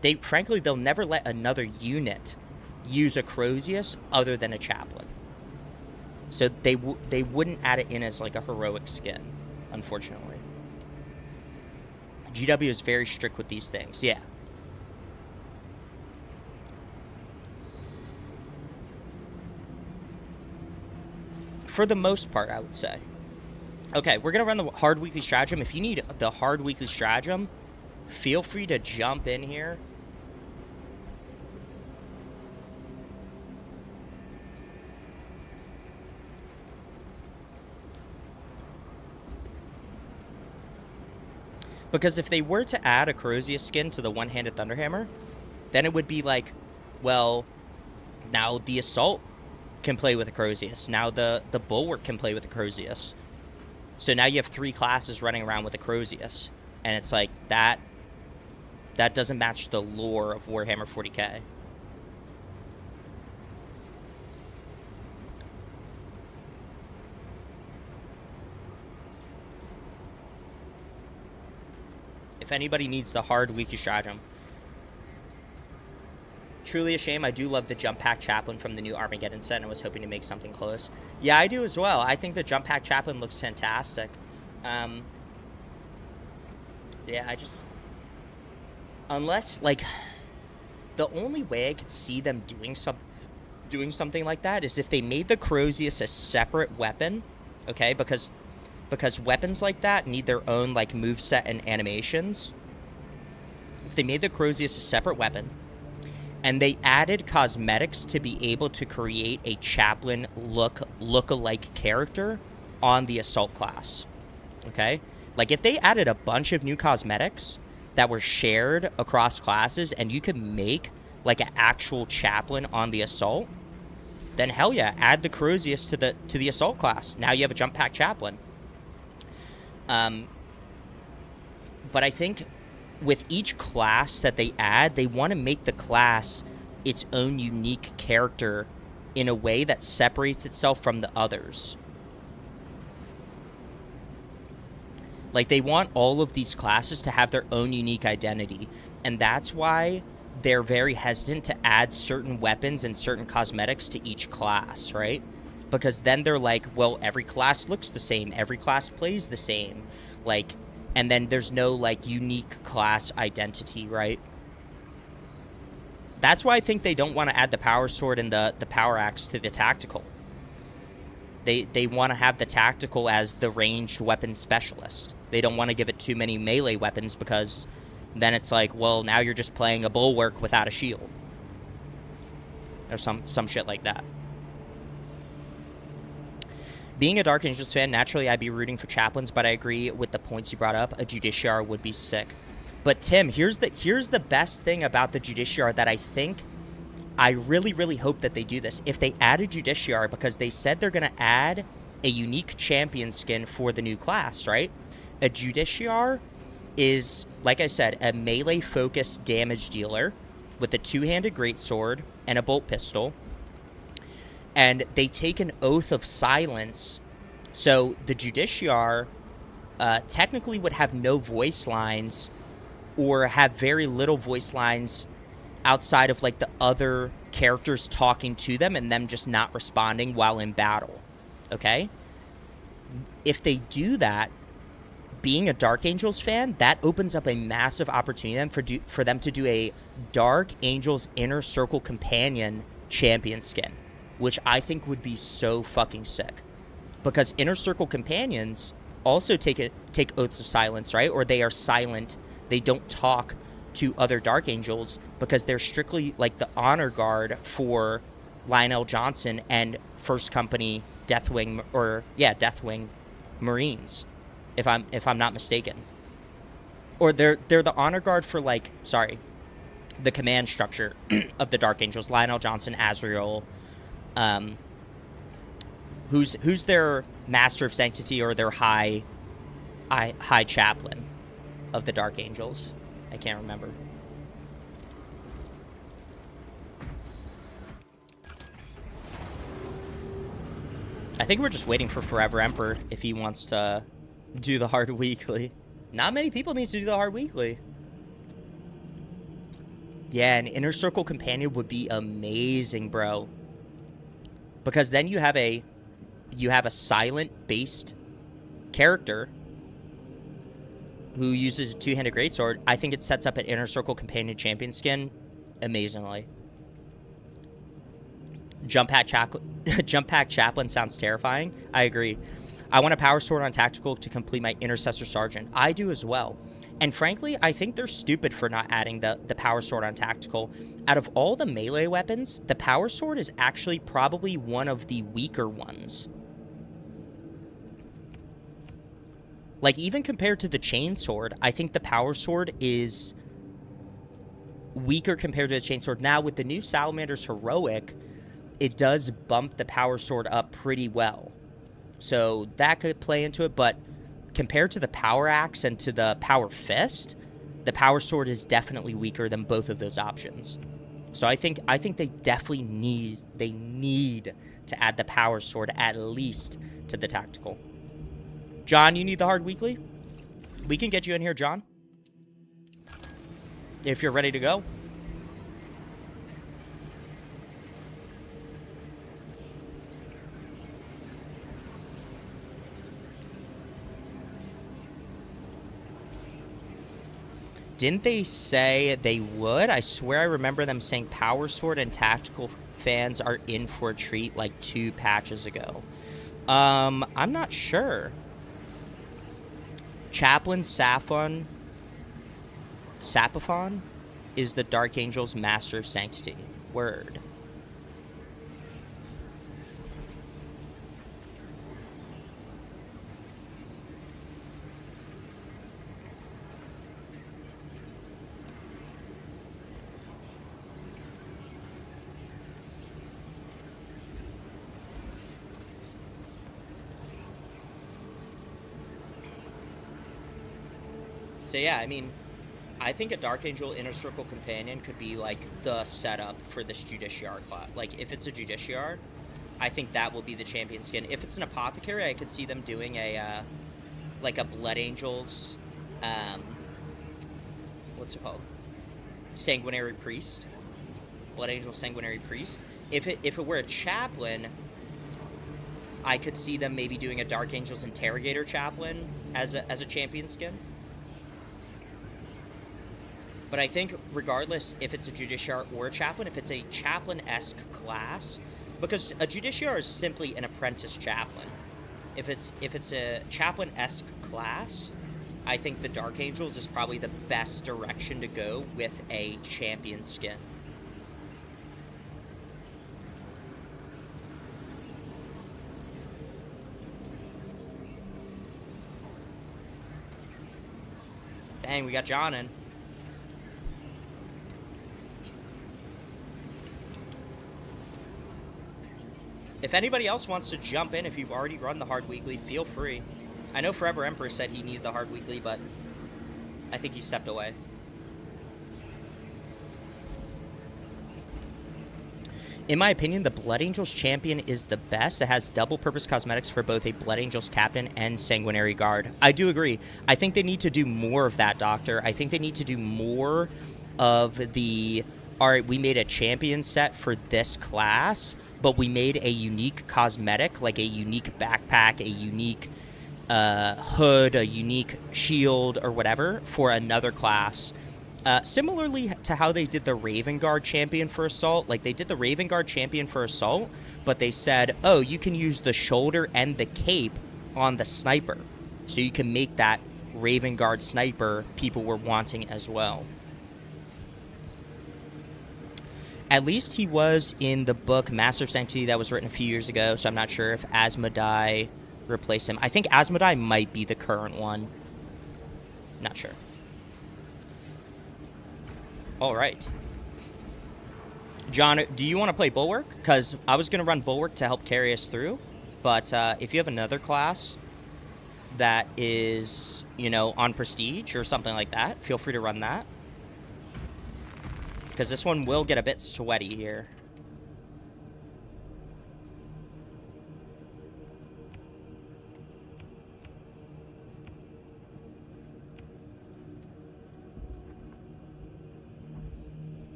they'll never let another unit use a Crozius other than a chaplain. So they wouldn't add it in as like a heroic skin, unfortunately. GW is very strict with these things, yeah. For the most part, I would say. Okay, we're going to run the hard weekly stratagem. If you need the hard weekly stratagem, feel free to jump in here. Because if they were to add a Corrosius skin to the one-handed Thunderhammer, then it would be like, well, now the Assault can play with a Corrosius. Now the Bulwark can play with a Corrosius. So now you have 3 classes running around with a Corrosius. And it's like, that doesn't match the lore of Warhammer 40k. If anybody needs the hard weekly stratagem. Truly a shame. I do love the Jump Pack Chaplain from the new Armageddon set, and I was hoping to make something close. Yeah, I do as well. I think the Jump Pack Chaplain looks fantastic. Yeah, I just... Unless, like... The only way I could see them doing something like that is if they made the Corrosius a separate weapon, okay? Because weapons like that need their own, like, moveset and animations. If they made the Corrosius a separate weapon, and they added cosmetics to be able to create a Chaplain look-alike character on the Assault class, okay? Like, if they added a bunch of new cosmetics that were shared across classes, and you could make, like, an actual Chaplain on the Assault, then hell yeah, add the Corrosius to the Assault class. Now you have a Jump Pack Chaplain. But I think with each class that they add, they want to make the class its own unique character in a way that separates itself from the others. Like, they want all of these classes to have their own unique identity, and that's why they're very hesitant to add certain weapons and certain cosmetics to each class, right? Because then they're like, well, every class looks the same, every class plays the same, like, and then there's no, like, unique class identity, right? That's why I think they don't want to add the Power Sword and the Power Axe to the Tactical. They want to have the Tactical as the ranged weapon specialist. They don't want to give it too many melee weapons, because then it's like, well, now you're just playing a Bulwark without a shield. Or some shit like that. Being a Dark Angels fan, naturally I'd be rooting for Chaplains, but I agree with the points you brought up. A Judiciar would be sick. But Tim, here's the best thing about the Judiciar that I really, really hope that they do this. If they add a Judiciar, because they said they're going to add a unique champion skin for the new class, right? A Judiciar is, like I said, a melee-focused damage dealer with a two-handed greatsword and a bolt pistol. And they take an oath of silence. So the Judiciar technically would have no voice lines, or have very little voice lines outside of, like, the other characters talking to them and them just not responding while in battle, okay? If they do that, being a Dark Angels fan, that opens up a massive opportunity for them to do a Dark Angels Inner Circle Companion champion skin, which I think would be so fucking sick. Because Inner Circle Companions also take oaths of silence, right? Or they are silent. They don't talk to other Dark Angels because they're strictly like the honor guard for Lionel Johnson and First Company Deathwing Marines, if I'm not mistaken. Or they're the honor guard for, like, the command structure of the Dark Angels. Lionel Johnson, Azrael, who's their Master of Sanctity or their high chaplain of the Dark Angels? I can't remember. I think we're just waiting for Forever Emperor if he wants to do the hard weekly. Not many people need to do the hard weekly. Yeah, an Inner Circle Companion would be amazing, bro. Because then you have a silent-based character who uses a two-handed greatsword. I think it sets up an Inner Circle Companion champion skin amazingly. Jump Pack Chaplain sounds terrifying. I agree. I want a Power Sword on Tactical to complete my Intercessor Sergeant. I do as well. And frankly, I think they're stupid for not adding the Power Sword on Tactical. Out of all the melee weapons, the Power Sword is actually probably one of the weaker ones. Like, even compared to the chainsword, I think the power sword is weaker compared to the chainsword. Now, with the new Salamander's Heroic, it does bump the power sword up pretty well. So that could play into it, but compared to the power axe and to the power fist, the power sword is definitely weaker than both of those options. So I think they definitely need to add the power sword at least to the tactical. John, you need the hard weekly? We can get you in here, John. If you're ready to go. Didn't they say they would? I swear I remember them saying Power Sword and Tactical fans are in for a treat like 2 patches ago. I'm not sure. Chaplain Saphon is the Dark Angel's Master of Sanctity. Word. So yeah, I mean, I think a Dark Angel Inner Circle Companion could be like the setup for this Justiciar class. Like, if it's a Justiciar, I think that will be the champion skin. If it's an Apothecary, I could see them doing a like a Blood Angels, what's it called? Sanguinary Priest. Blood Angel Sanguinary Priest. If it were a Chaplain, I could see them maybe doing a Dark Angels Interrogator Chaplain as a champion skin. But I think regardless if it's a Justiciar or a Chaplain, if it's a Chaplain-esque class, because a Justiciar is simply an apprentice Chaplain. If it's a Chaplain-esque class, I think the Dark Angels is probably the best direction to go with a champion skin. Dang, we got John in. If anybody else wants to jump in, if you've already run the hard weekly, feel free. I know Forever Emperor said he needed the hard weekly, but I think he stepped away. In my opinion, the Blood Angels champion is the best. It has double purpose cosmetics for both a Blood Angels captain and Sanguinary Guard. I do agree. I think they need to do more of that, Doctor. I think they need to do more of the, all right, we made a champion set for this class, but we made a unique cosmetic, like a unique backpack, a unique hood, a unique shield, or whatever, for another class. Similarly to how they did the Raven Guard champion for Assault. Like, they did the Raven Guard champion for Assault, but they said, oh, you can use the shoulder and the cape on the sniper. So you can make that Raven Guard sniper people were wanting as well. At least he was in the book Master of Sanctity that was written a few years ago, so I'm not sure if Asmodai replaced him. I think Asmodai might be the current one. Not sure. All right. John, do you want to play Bulwark? Because I was going to run Bulwark to help carry us through, but if you have another class that is, you know, on Prestige or something like that, feel free to run that. Because this one will get a bit sweaty here.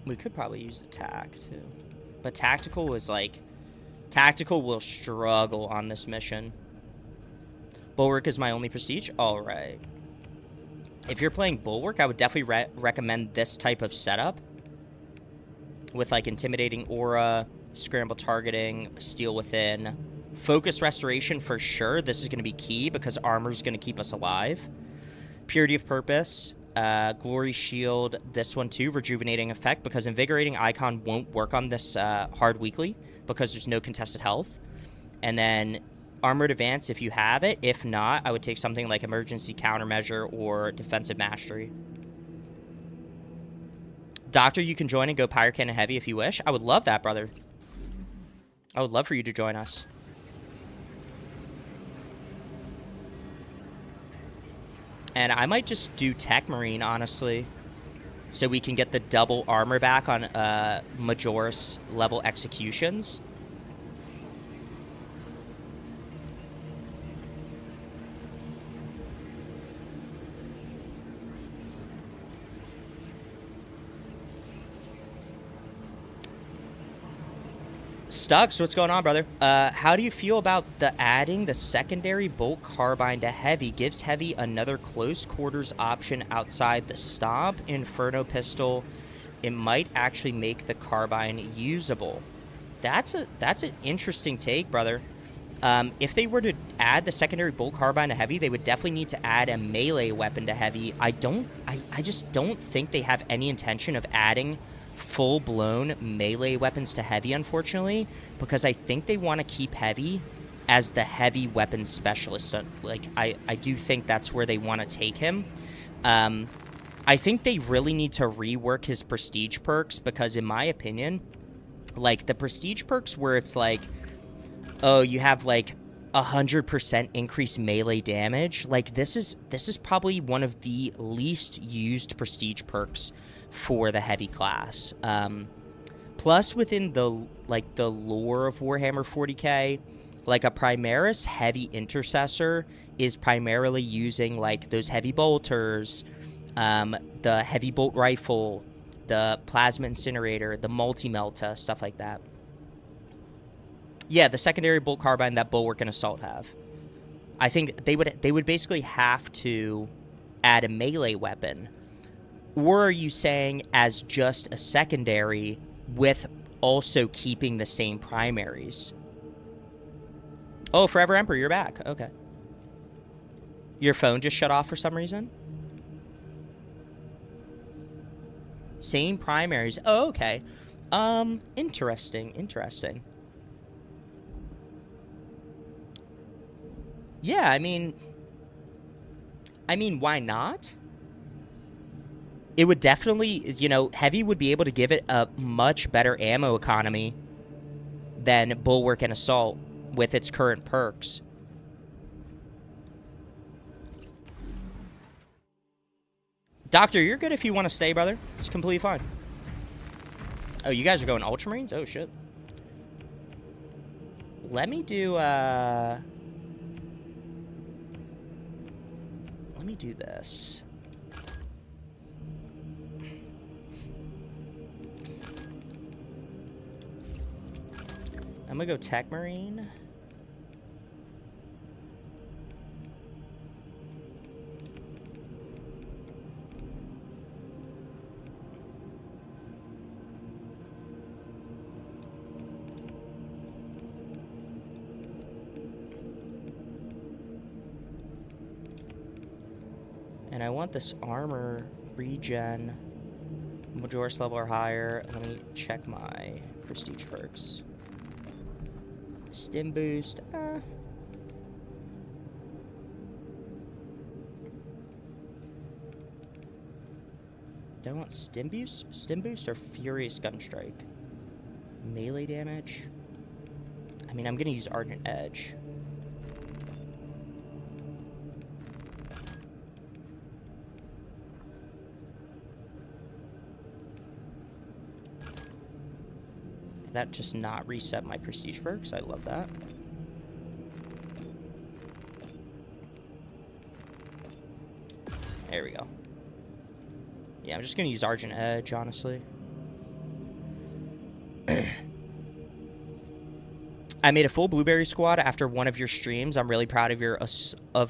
We could probably use the tack, too. But Tactical is like... Tactical will struggle on this mission. Bulwark is my only prestige? Alright. If you're playing Bulwark, I would definitely recommend this type of setup. With, like, Intimidating Aura, Scramble Targeting, Steel Within. Focus Restoration for sure. This is going to be key because Armor's going to keep us alive. Purity of Purpose. Glory Shield, this one too, Rejuvenating Effect, because Invigorating Icon won't work on this hard weekly because there's no contested health. And then Armored Advance if you have it. If not, I would take something like Emergency Countermeasure or Defensive Mastery. Doctor, you can join and go Pyro Cannon Heavy if you wish. I would love that, brother. I would love for you to join us. And I might just do Tech Marine, honestly, so we can get the double armor back on Majoris level executions. Stux, what's going on, brother? How do you feel about adding the secondary bolt carbine to heavy? Gives heavy another close quarters option outside the stomp inferno pistol. It might actually make the carbine usable. That's an interesting take, brother. If they were to add the secondary bolt carbine to heavy, they would definitely need to add a melee weapon to heavy. I just don't think they have any intention of adding full-blown melee weapons to heavy, unfortunately, because I think they want to keep heavy as the heavy weapons specialist. Like, I do think that's where they want to take him. I think they really need to rework his prestige perks, because in my opinion, like, the prestige perks where it's like, oh, you have like 100% increased melee damage, like, this is probably one of the least used prestige perks for the heavy class. Plus, within the lore of Warhammer 40k, like, a Primaris heavy intercessor is primarily using like those heavy bolters, the heavy bolt rifle, the plasma incinerator, the multi-melta, stuff like that. Yeah, the secondary bolt carbine that Bulwark and Assault have. I think they would basically have to add a melee weapon. Or are you saying as just a secondary with also keeping the same primaries? Oh, Forever Emperor, you're back. Okay. Your phone just shut off for some reason? Same primaries. Oh, okay. Interesting. Yeah, I mean, why not? It would definitely, you know, heavy would be able to give it a much better ammo economy than Bulwark and Assault with its current perks. Doctor, you're good if you want to stay, brother. It's completely fine. Oh, you guys are going Ultramarines? Oh, shit. Let me do this. I'm gonna go Tech Marine. And I want this armor regen, Majoris level or higher. Let me check my prestige perks. Stim boost. Do I want stim boost? Stim boost or Furious Gunstrike? Melee damage. I mean, I'm gonna use Ardent Edge. Did that just not reset my prestige perks? I love that. There we go. Yeah, I'm just gonna use Argent Edge, honestly. I made a full Blueberry squad after one of your streams. I'm really proud of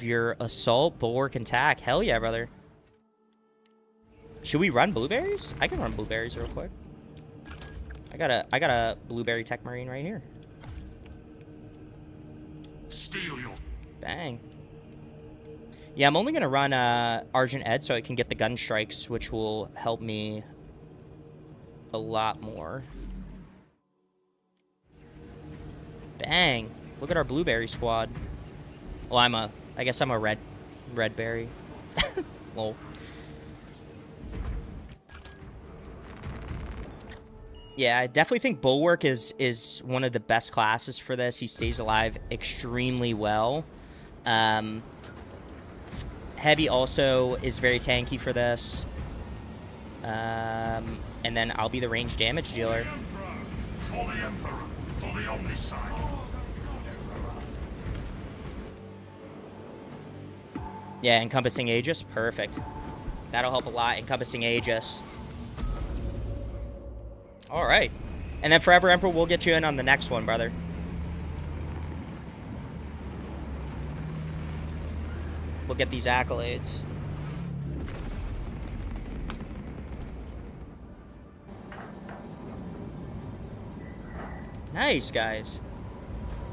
your Assault, Bulwark, and Tack. Hell yeah, brother. Should we run Blueberries? I can run Blueberries real quick. I got a Blueberry Tech Marine right here. Steal your... Bang. Yeah, I'm only going to run Argent Ed so I can get the gun strikes, which will help me a lot more. Bang. Look at our blueberry squad. Well, I guess I'm a red berry. Lol. Yeah, I definitely think Bulwark is one of the best classes for this. He stays alive extremely well. Heavy also is very tanky for this. And then I'll be the range damage dealer. For the Emperor, for the Omnicide. Yeah, Encompassing Aegis, perfect. That'll help a lot, Encompassing Aegis. All right. And then Forever Emperor, we'll get you in on the next one, brother. We'll get these accolades. Nice, guys.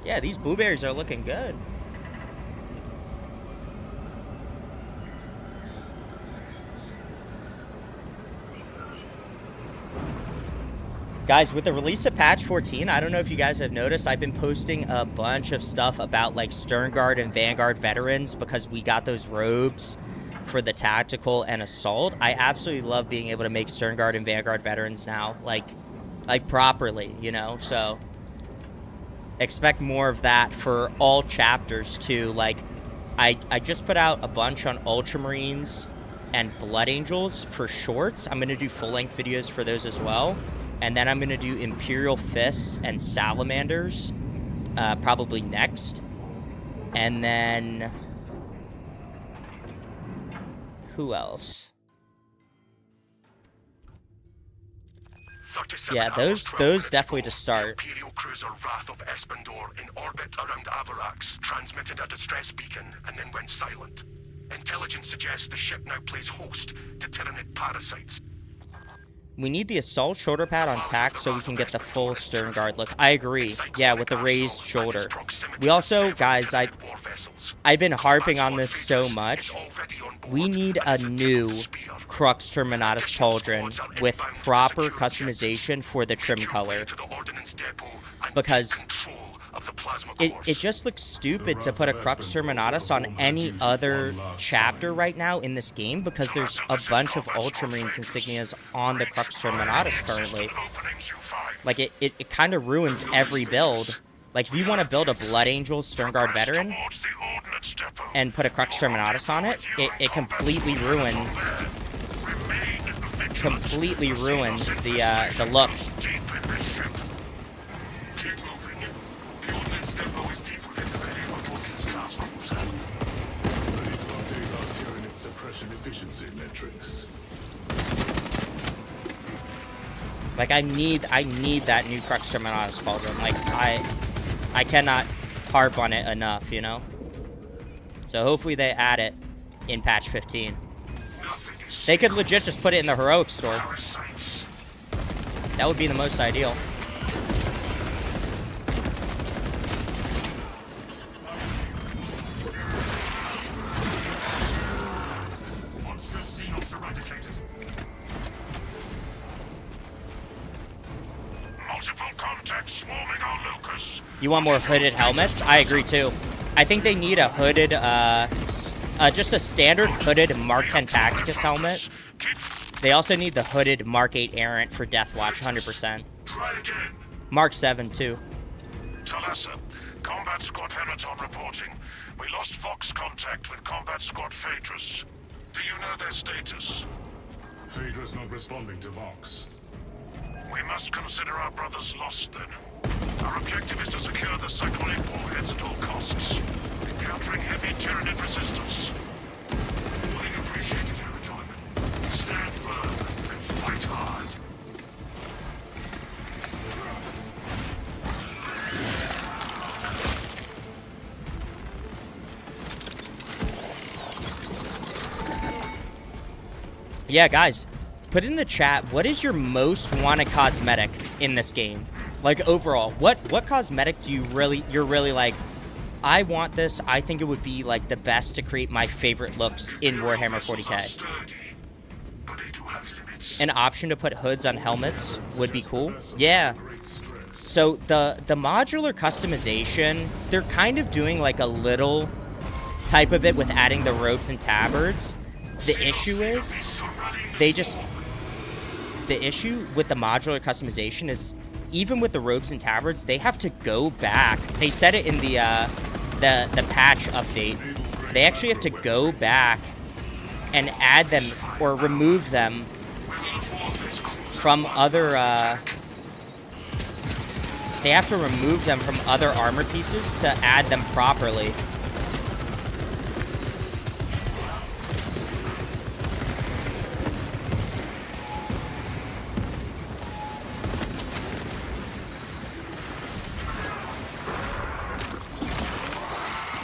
Yeah, these blueberries are looking good. Guys, with the release of patch 14, I don't know if you guys have noticed, I've been posting a bunch of stuff about like Sternguard and Vanguard veterans because we got those robes for the tactical and assault. I absolutely love being able to make Sternguard and Vanguard veterans now, like properly, you know? So expect more of that for all chapters too. Like I just put out a bunch on Ultramarines and Blood Angels for shorts. I'm going to do full-length videos for those as well. And then I'm going to do Imperial Fists and Salamanders, probably next. And then... who else? Yeah, those definitely to start. Imperial cruiser Wrath of Espandor in orbit around Avarax transmitted a distress beacon and then went silent. Intelligence suggests the ship now plays host to Tyranid parasites. We need the assault shoulder pad on tack so we can get the full Sternguard look. I agree. Yeah, with the raised shoulder. We also, guys, I've been harping on this so much. We need a new Crux Terminatus Pauldron with proper customization for the trim color. Because it just looks stupid to put a Crux Terminatus on any other chapter right now in this game because there's a bunch of Ultramarines insignias on the Crux Terminatus currently. Like, it kind of ruins every build. Like, if you want to build a Blood Angel Sternguard veteran and put a Crux Terminatus on it, it completely ruins the look. Like, I need that new Crux Terminatus Pauldron. Like, I cannot harp on it enough, you know? So hopefully they add it in patch 15. They could legit just put it in the Heroic store. That would be the most ideal. You want more hooded helmets? I agree too. I think they need a hooded, just a standard hooded Mark 10 Tacticus helmet. They also need the hooded Mark 8 Errant for Deathwatch, 100%. Mark 7 too. Talassa, Combat Squad Heraton reporting. We lost Fox contact with Combat Squad Phaedrus. Do you know their status? Phaedrus not responding to Vox. We must consider our brothers lost then. Our objective is to secure the cyclonic warheads at all costs, encountering heavy Tyranid resistance. We appreciate it, Heraton. Stand firm and fight hard. Yeah, guys, put in the chat, what is your most wanted cosmetic in this game? Like, overall, what cosmetic do you're really like, I want this. I think it would be like the best to create my favorite looks in Warhammer 40k. An option to put hoods on helmets would be cool. Yeah. So the modular customization, they're kind of doing like a little type of it with adding the robes and tabards. The issue is the issue with the modular customization is even with the robes and tabards, they have to go back. They said it in the patch update. They actually have to go back and add them or remove them from other they have to remove them from other armor pieces to add them properly.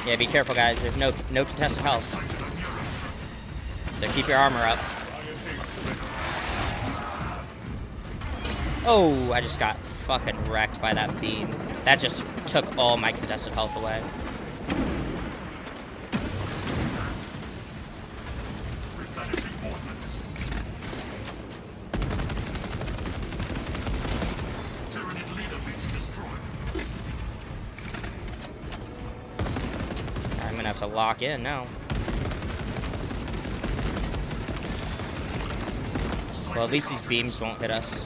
Yeah, be careful, guys. There's no contested health. So keep your armor up. Oh, I just got fucking wrecked by that beam. That just took all my contested health away. I'm gonna have to lock in now. Well, at least these beams won't hit us.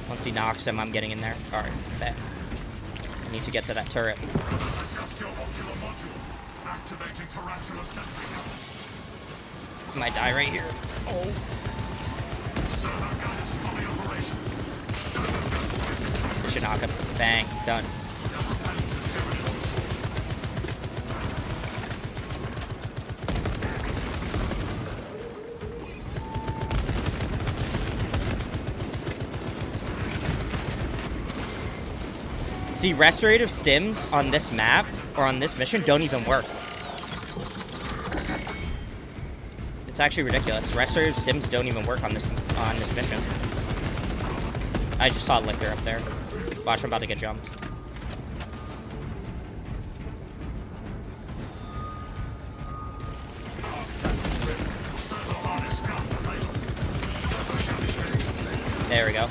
Once he knocks him, I'm getting in there. Alright, bet. I need to get to that turret. Might die right here. Oh. This should knock him. Bang. Done. See, restorative stims on this map, or on this mission, don't even work. It's actually ridiculous. Restorative stims don't even work on this mission. I just saw a Lictor up there. Watch, I'm about to get jumped. There we go.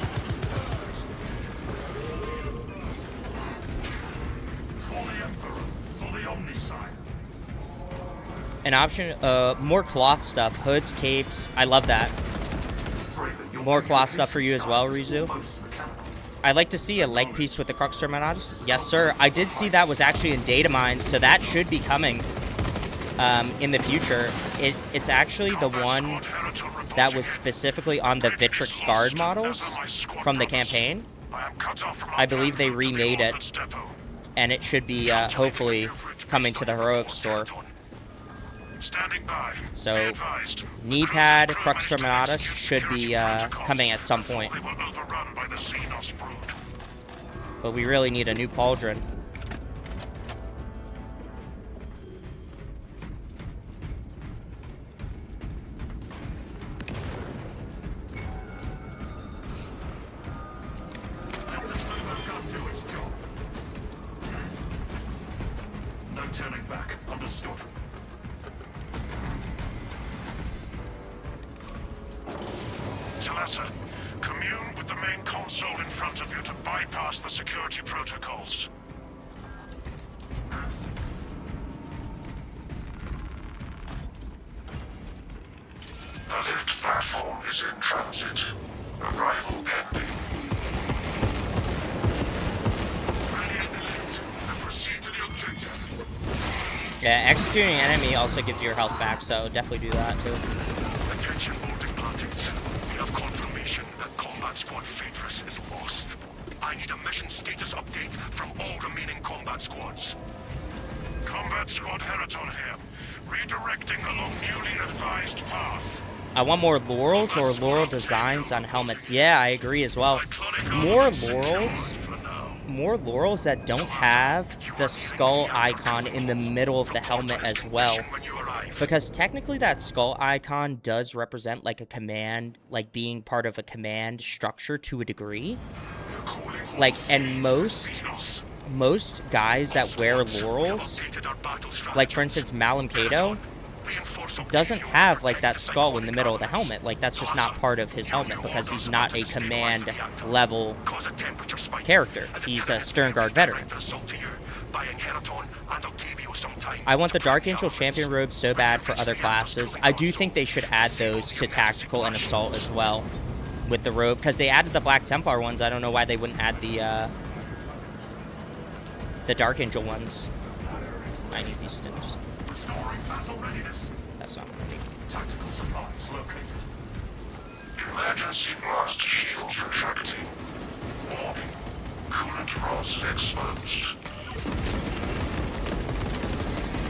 An option, more cloth stuff, hoods, capes. I love that. More cloth stuff for you as well, Rizu. I'd like to see a leg piece with the Crux Terminatus. Yes, sir. I did see that was actually in data mines, so that should be coming in the future. It's actually the one that was specifically on the Vitrix Guard models from the campaign. I believe they remade it, and it should be hopefully coming to the Heroic store. So, knee pad, Crux Terminatus should be coming at some point. But we really need a new pauldron. No turning back. Understood. Talassa, commune with the main console in front of you to bypass the security protocols. The lift platform is in transit. Arrival pending. Ready at the lift and proceed to the objective. Yeah, executing an enemy also gives you your health back, so definitely do that too. Attention boarding parties. We have confirmation that Combat Squad Phaedrus is lost. I need a mission status update from all remaining combat squads. Combat Squad Heraton here. Redirecting along newly advised path. I want more laurels or laurel designs on helmets. Yeah, I agree as well. More laurels that don't have the skull icon in the middle of the helmet as well. Because technically that skull icon does represent like a command, like being part of a command structure to a degree. Like, and most guys that wear laurels, like for instance Malum Kato, doesn't have like that skull in the middle of the helmet. Like, that's just not part of his helmet because he's not a command level character. He's a Stern Guard veteran. I want the Dark Angel champion robes so bad for other classes. I do think they should add those to tactical and assault as well with the robe, because they added the Black Templar ones. I don't know why they wouldn't add the Dark Angel ones. I need these stims. That's not what I need. Tactical supplies located. Emergency blast shields retracting. Warning. Coolant rods exposed.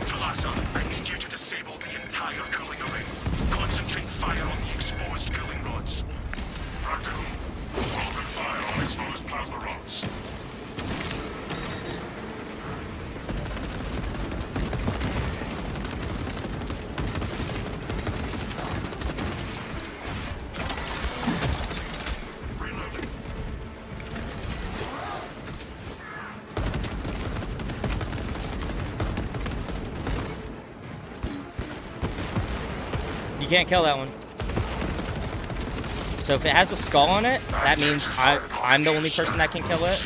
Talasa, I need you to disable the entire cooling array. Concentrate fire on the exposed cooling rods. Practical. Open fire on exposed plasma rods. You can't kill that one. So if it has a skull on it, that means I'm the only person that can kill it.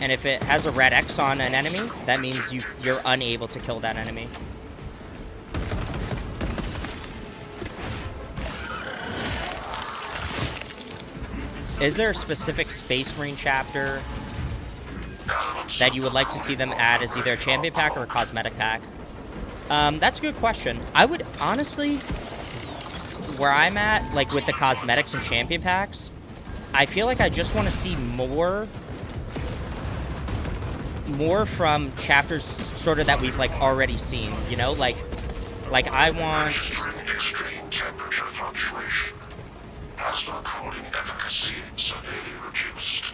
And if it has a red X on an enemy, that means you're unable to kill that enemy. Is there a specific Space Marine chapter that you would like to see them add as either a champion pack or a cosmetic pack? That's a good question. I would honestly, where I'm at, like with the cosmetics and champion packs, I feel like I just want to see more from chapters sort of that we've like already seen, you know, like I want extreme temperature fluctuation. Plasma cooling efficacy severely reduced.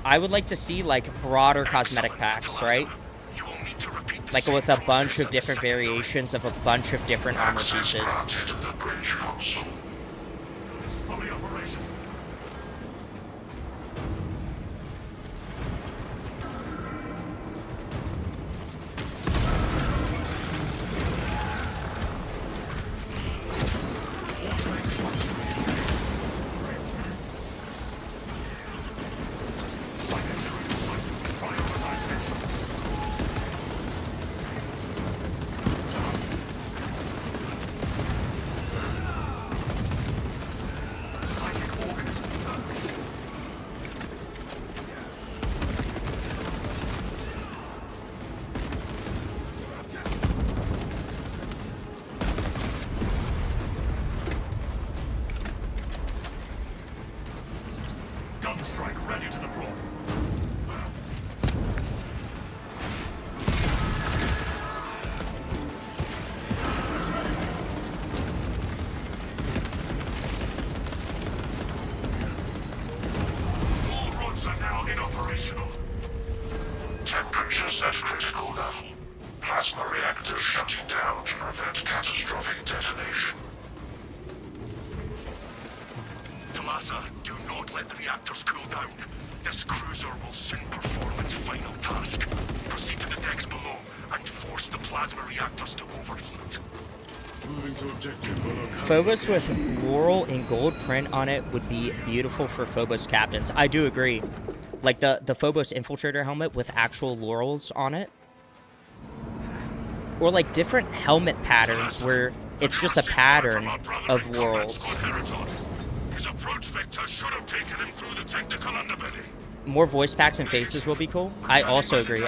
I would like to see like broader cosmetic packs, right? Like with a bunch of different variations of a bunch of different armor pieces. Strike ready to deploy. All rods are now inoperational. Temperatures at critical level. Plasma reactors shutting down to prevent catastrophic detonation. Talasa, do not let the reactors cool down. This cruiser will soon perform its final task. Proceed to the decks below and force the plasma reactors to overheat. Moving to objective below. Phobos with laurel and gold print on it would be beautiful for Phobos captains. I do agree. Like the Phobos infiltrator helmet with actual laurels on it. Or like different helmet patterns where it's just a pattern of laurels. His approach vector should have taken him through the technical underbelly. More voice packs and faces will be cool. I also agree.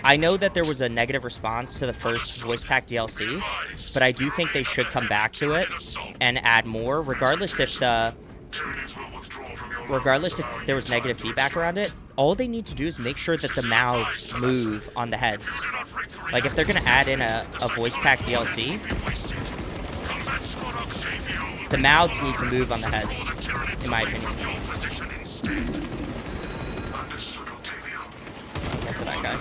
I know that there was a negative response to the first voice pack DLC, but I do think they should come back to it and add more, regardless if there was negative feedback around it. All they need to do is make sure that the mouths move on the heads. Like if they're gonna add in a voice pack DLC, the mouths need to move on the heads, in my opinion. I'll get to that guy.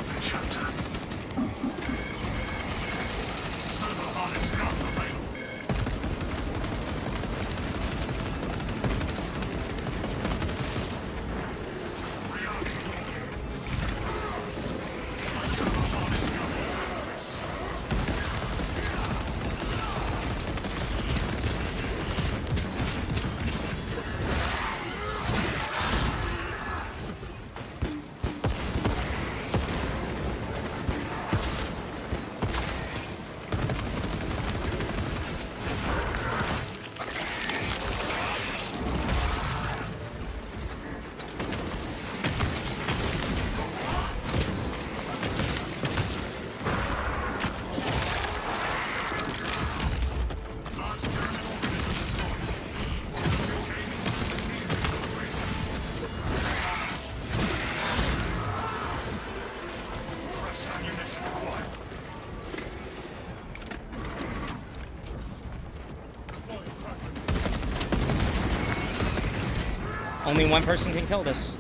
Only one person can kill this.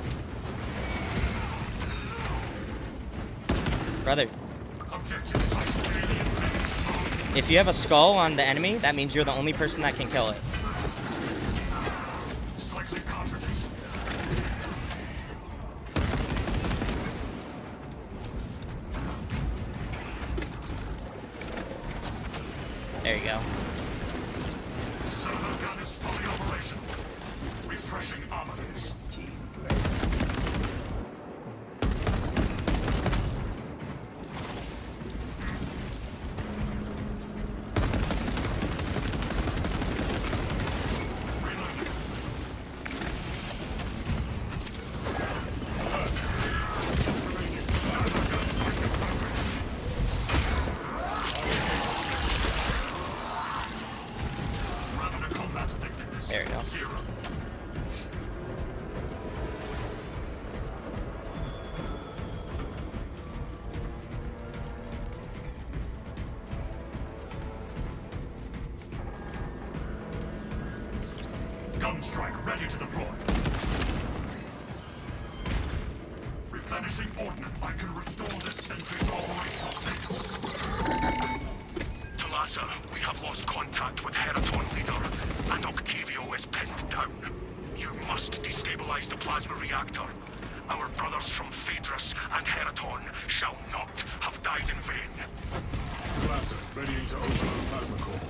Brother. If you have a skull on the enemy, that means you're the only person that can kill it. There you go. Server gun is fully operational. Refreshing armaments. There you go. Gun strike ready to deploy. Replenishing ordnance. I can restore this sentry to operational status. Talassa, we have lost contact with Heraton leader, and Octavio is pinned down. You must destabilize the plasma reactor. Our brothers from Phaedrus and Heraton shall not have died in vain. Talassa, readying to overload plasma core.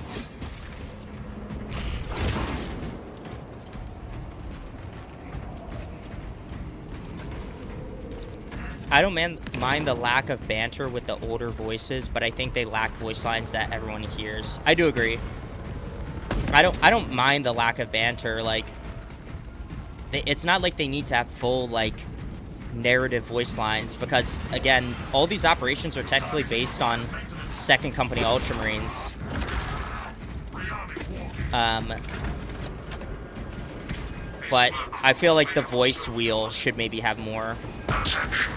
I don't mind the lack of banter with the older voices, but I think they lack voice lines that everyone hears. I do agree. I don't mind the lack of banter. Like, it's not like they need to have full, like, narrative voice lines, because again, all these operations are technically based on Second Company Ultramarines. But I feel like the voice wheel should maybe have more. Attention.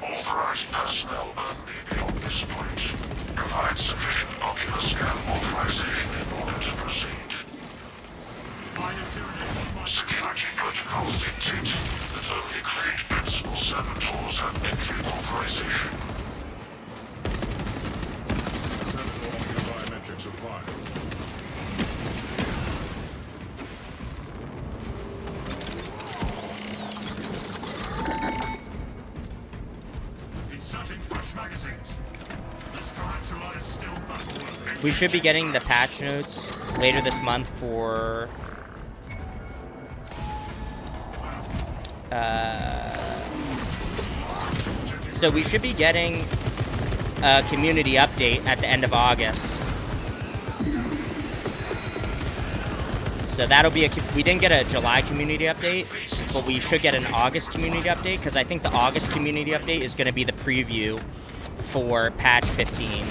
Authorized personnel only beyond this point. Provide sufficient ocular scan authorization in order to proceed. Security protocols dictate that only claimed principal saboteurs have entry authorization. Saboteur biometrics required. Inserting fresh magazines. This tarantula is still battle-worthy. We should be getting the patch notes later this month for so we should be getting a community update at the end of August. So that'll be we didn't get a July community update, but we should get an August community update, because I think the August community update is going to be the preview for patch 15.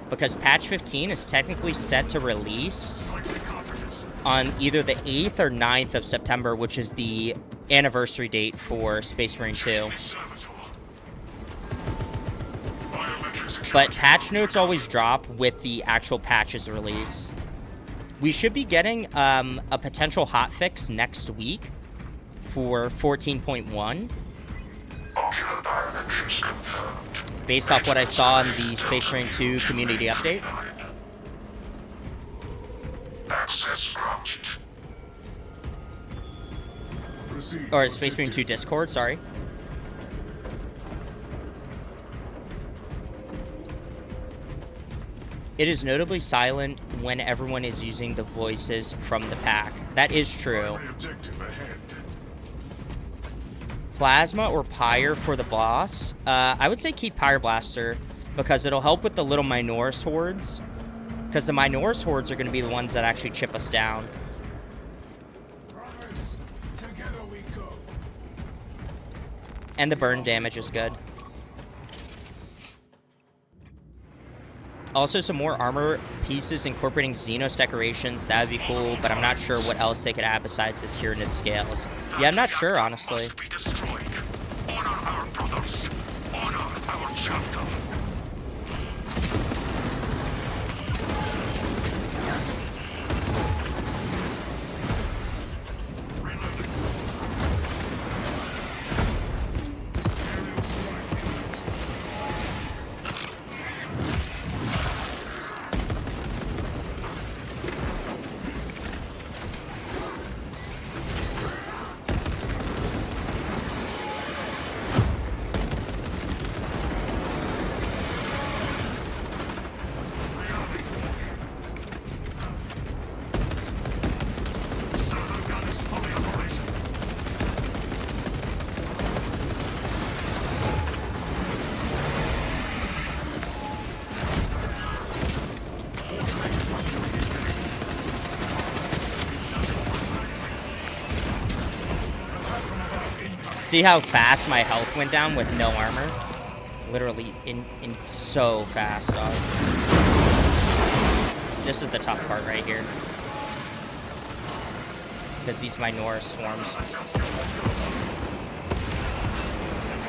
Because patch 15 is technically set to release on either the 8th or 9th of September, which is the anniversary date for Space Marine 2. But patch notes always drop with the actual patches release. We should be getting a potential hotfix next week for 14.1. Based off what I saw in the Space Marine 2 community update. Access granted. Or Space Marine 2 Discord, sorry. It is notably silent when everyone is using the voices from the pack. That is true. Plasma or Pyre for the boss? I would say keep Pyre Blaster, because it'll help with the little Minoris hordes. Because the Minoris hordes are going to be the ones that actually chip us down. Brothers, together we go. And the burn damage is good. Also, some more armor pieces incorporating Xenos decorations. That would be cool, but I'm not sure what else they could add besides the Tyranid scales. Yeah, I'm not sure, honestly. Must be destroyed. Honor our brothers. Honor our chapter. See how fast my health went down with no armor? Literally in so fast, dog. This is the tough part right here. Because these Minora swarms.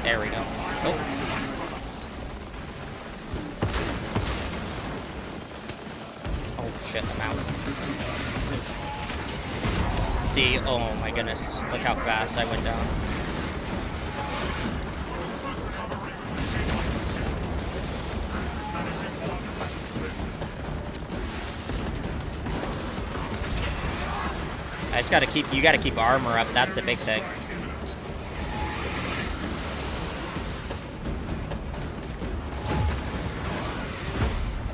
There we go. Oh. Oh shit, I'm out. See, oh my goodness. Look how fast I went down. I just gotta keep, you gotta keep armor up, that's the big thing.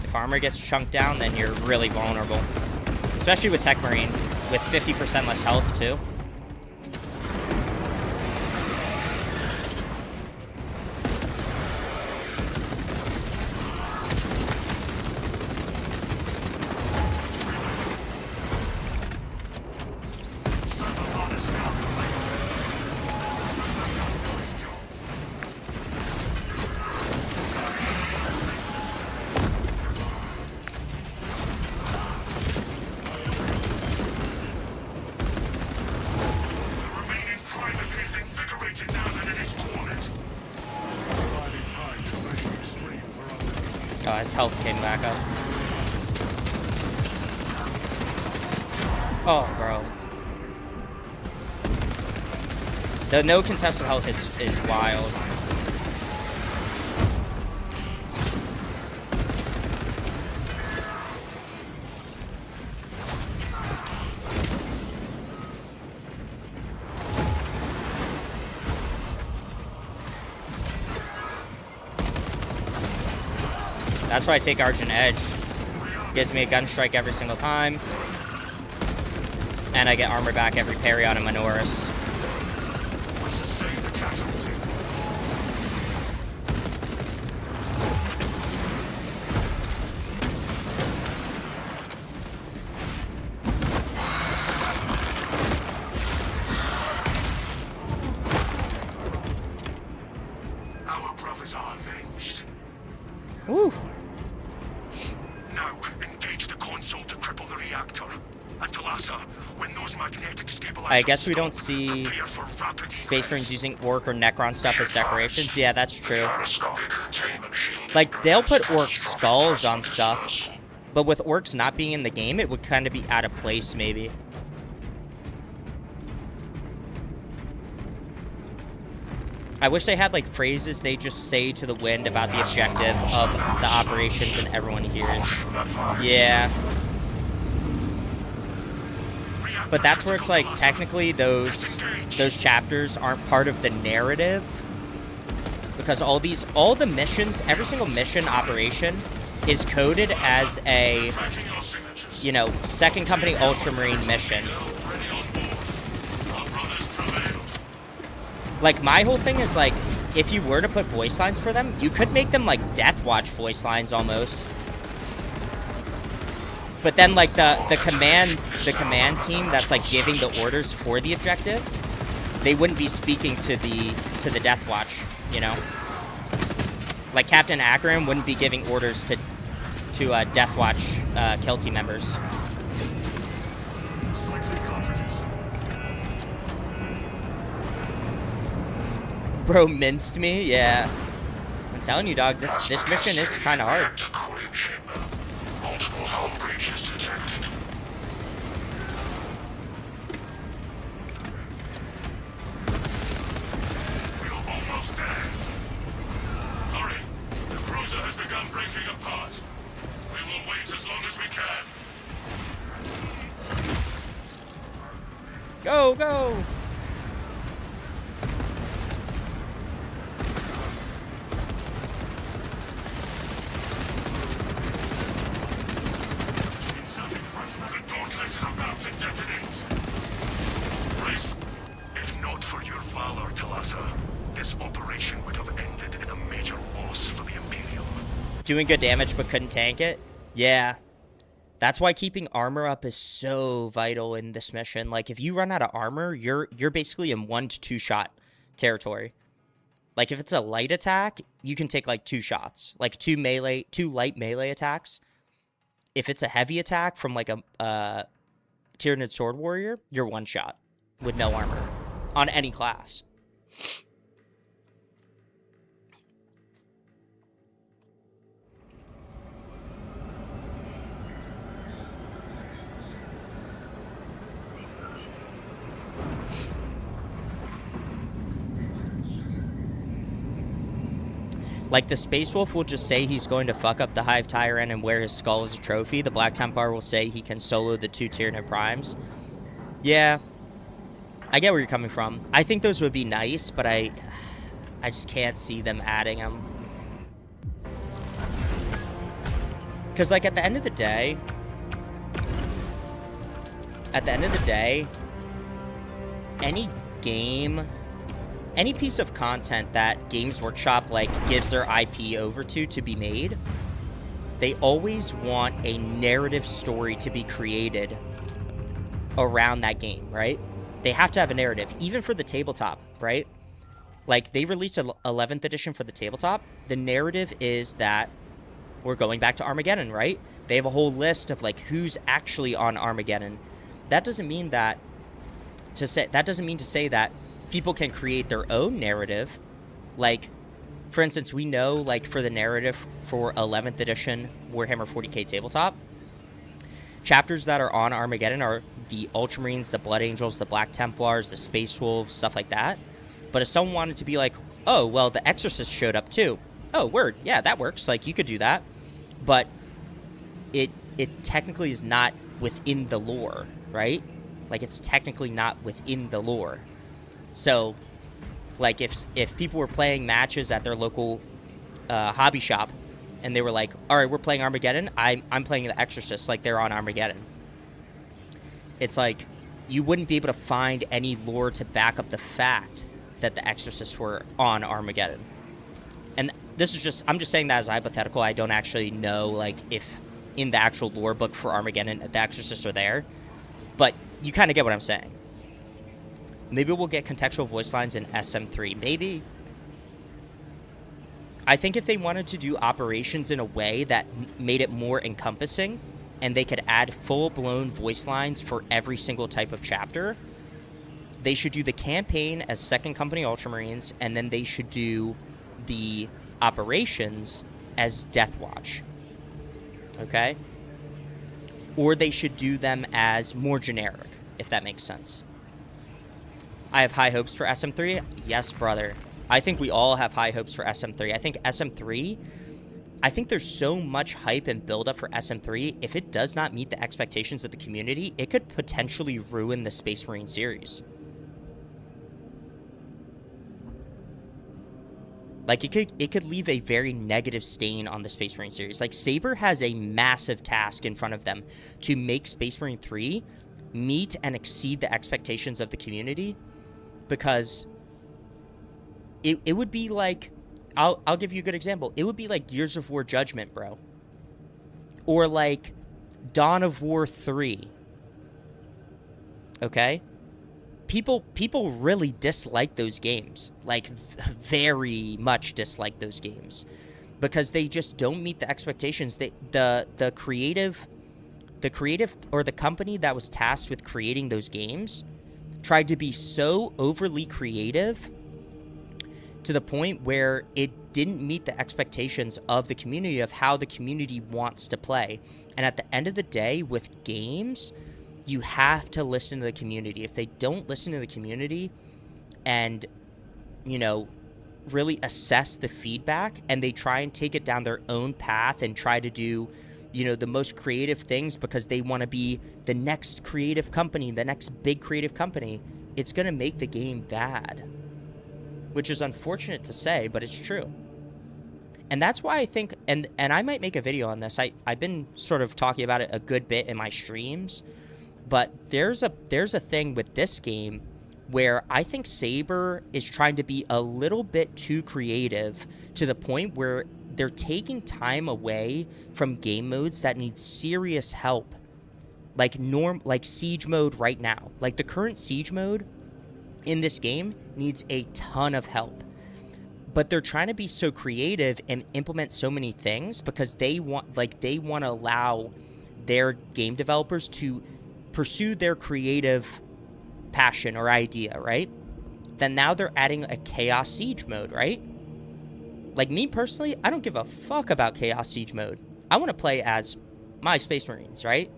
If armor gets chunked down, then you're really vulnerable. Especially with Tech Marine, with 50% less health too. Oh, his health came back up. Oh, bro. The no contested health is wild. That's why I take Argent Edge. Gives me a gun strike every single time. And I get armor back every parry on a Minoris. Our brothers are avenged. Woo! Now, engage the console to cripple the reactor. And Talassa, when those magnetic stabilizers I guess we don't stop, see prepare for rapid Space egress. Marines using Orc or Necron stuff as decorations. Yeah, that's true. Gyroscopic containment shield Like, they'll put prevents Orc catastrophic skulls on mass stuff. dispersion. But with Orcs not being in the game, it would kind of be out of place, maybe. I wish they had, like, phrases they just say to the wind about the objective of the operations and everyone hears. Yeah. But that's where it's like, technically, those chapters aren't part of the narrative. Because all the missions, every single mission operation is coded as a, you know, Second Company Ultramarine mission. Like, my whole thing is, like, if you were to put voice lines for them, you could make them, like, Deathwatch voice lines, almost. But then, like, the command team that's, like, giving the orders for the objective, they wouldn't be speaking to the Deathwatch, you know? Like, Captain Akron wouldn't be giving orders to Deathwatch kill team members. Bro minced me? Yeah. I'm telling you, dog, this mission is kind of hard. Cooling chamber. Multiple hull breaches detected. We're almost there. Hurry. The cruiser has begun breaking apart. We will wait as long as we can. Go, go! The Dauntless is about to detonate. Brace. If not for your valor, Talassa, this operation would have ended in a major loss for the Imperium. Doing good damage but couldn't tank it? Yeah. That's why keeping armor up is so vital in this mission. Like, if you run out of armor, you're basically in 1 to 2 shot territory. Like, if it's a light attack, you can take, like, 2 shots. Like, 2 light melee attacks. If it's a heavy attack from, like, a Tyranid Sword Warrior, you're 1 shot with no armor on any class. Like, the Space Wolf will just say he's going to fuck up the Hive Tyrant and wear his skull as a trophy. The Black Templar will say he can solo the 2 Tyranid Primes. Yeah, I get where you're coming from. I think those would be nice, but I just can't see them adding them. Because, like, at the end of the day, any game, any piece of content that Games Workshop, like, gives their IP over to be made, they always want a narrative story to be created around that game, right? They have to have a narrative, even for the tabletop, right? Like, they released an 11th edition for the tabletop. The narrative is that we're going back to Armageddon, right? They have a whole list of, like, who's actually on Armageddon. That doesn't mean that to say that people can create their own narrative. Like, for instance, we know, like, for the narrative for 11th edition Warhammer 40k tabletop, chapters that are on Armageddon are the Ultramarines, the Blood Angels, the Black Templars, the Space Wolves, stuff like that. But if someone wanted to be like, oh, well, the Exorcist showed up too. Oh, word, yeah, that works. Like, you could do that. But it technically is not within the lore, right? Like, it's technically not within the lore. So, like, if people were playing matches at their local hobby shop, and they were like, all right, we're playing Armageddon, I'm playing the Exorcist, like, they're on Armageddon. It's like, you wouldn't be able to find any lore to back up the fact that the Exorcists were on Armageddon. And this is just, I'm just saying that as a hypothetical. I don't actually know, like, if in the actual lore book for Armageddon, the Exorcists are there. But you kind of get what I'm saying. Maybe we'll get contextual voice lines in SM3. Maybe. I think if they wanted to do operations in a way that made it more encompassing, and they could add full-blown voice lines for every single type of chapter, they should do the campaign as Second Company Ultramarines, and then they should do the operations as Death Watch. Okay? Or they should do them as more generic, if that makes sense. I have high hopes for SM3. Yes, brother. I think we all have high hopes for SM3. I think SM3, I think there's so much hype and buildup for SM3. If it does not meet the expectations of the community, it could potentially ruin the Space Marine series. Like, it could leave a very negative stain on the Space Marine series. Like, Saber has a massive task in front of them to make Space Marine 3 meet and exceed the expectations of the community, because it would be like, I'll give you a good example. It would be like Gears of War Judgment, bro. Or like Dawn of War 3. Okay? People really dislike those games. Like, very much dislike those games. Because they just don't meet the expectations. The creative or the company that was tasked with creating those games tried to be so overly creative to the point where it didn't meet the expectations of the community, of how the community wants to play. And at the end of the day, with games, you have to listen to the community. If they don't listen to the community and, you know, really assess the feedback, and they try and take it down their own path and try to do, you know, the most creative things because they want to be the next creative company, the next big creative company, it's going to make the game bad. Which is unfortunate to say, but it's true. And that's why I think, and I might make a video on this. I've been sort of talking about it a good bit in my streams, but there's a thing with this game where I think Saber is trying to be a little bit too creative to the point where they're taking time away from game modes that need serious help. Like Siege mode right now. Like, the current Siege mode in this game needs a ton of help. But they're trying to be so creative and implement so many things because they want to allow their game developers to pursue their creative passion or idea, right? Then now they're adding a Chaos Siege mode, right? Like me personally, I don't give a fuck about Chaos Siege mode. I want to play as my Space Marines, right?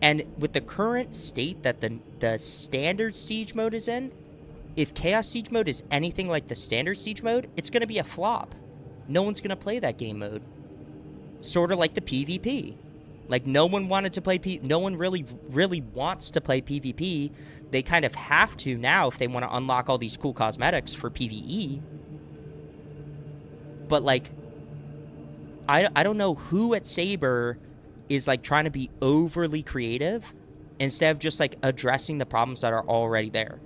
And with the current state that the standard Siege mode is in, if Chaos Siege mode is anything like the standard Siege mode, it's going to be a flop. No one's going to play that game mode. Sort of like the PvP. Like, no one wanted to play no one really wants to play PvP. They kind of have to now if they want to unlock all these cool cosmetics for PvE. But, like, I don't know who at Saber is, like, trying to be overly creative instead of just, like, addressing the problems that are already there.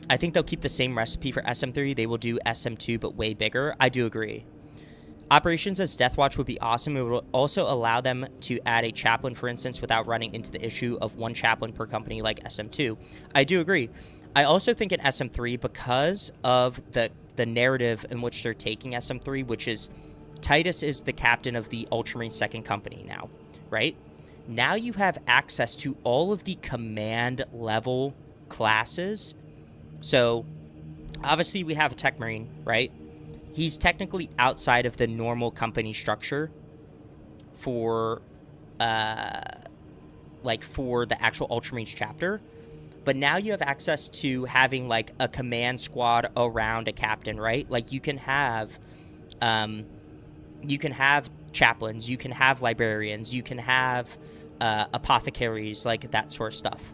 I think they'll keep the same recipe for SM3. They will do SM2, but way bigger. I do agree. Operations as Deathwatch would be awesome. It would also allow them to add a chaplain, for instance, without running into the issue of one chaplain per company like SM2. I do agree. I also think in SM3, because of the narrative in which they're taking SM3, which is Titus is the captain of the Ultramarine 2nd Company now, right? Now you have access to all of the command level classes. So, obviously, we have a Tech Marine, right? He's technically outside of the normal company structure for the actual Ultramarines chapter. But now you have access to having, like, a command squad around a captain, right? Like, you can have chaplains, you can have librarians, you can have apothecaries, like, that sort of stuff.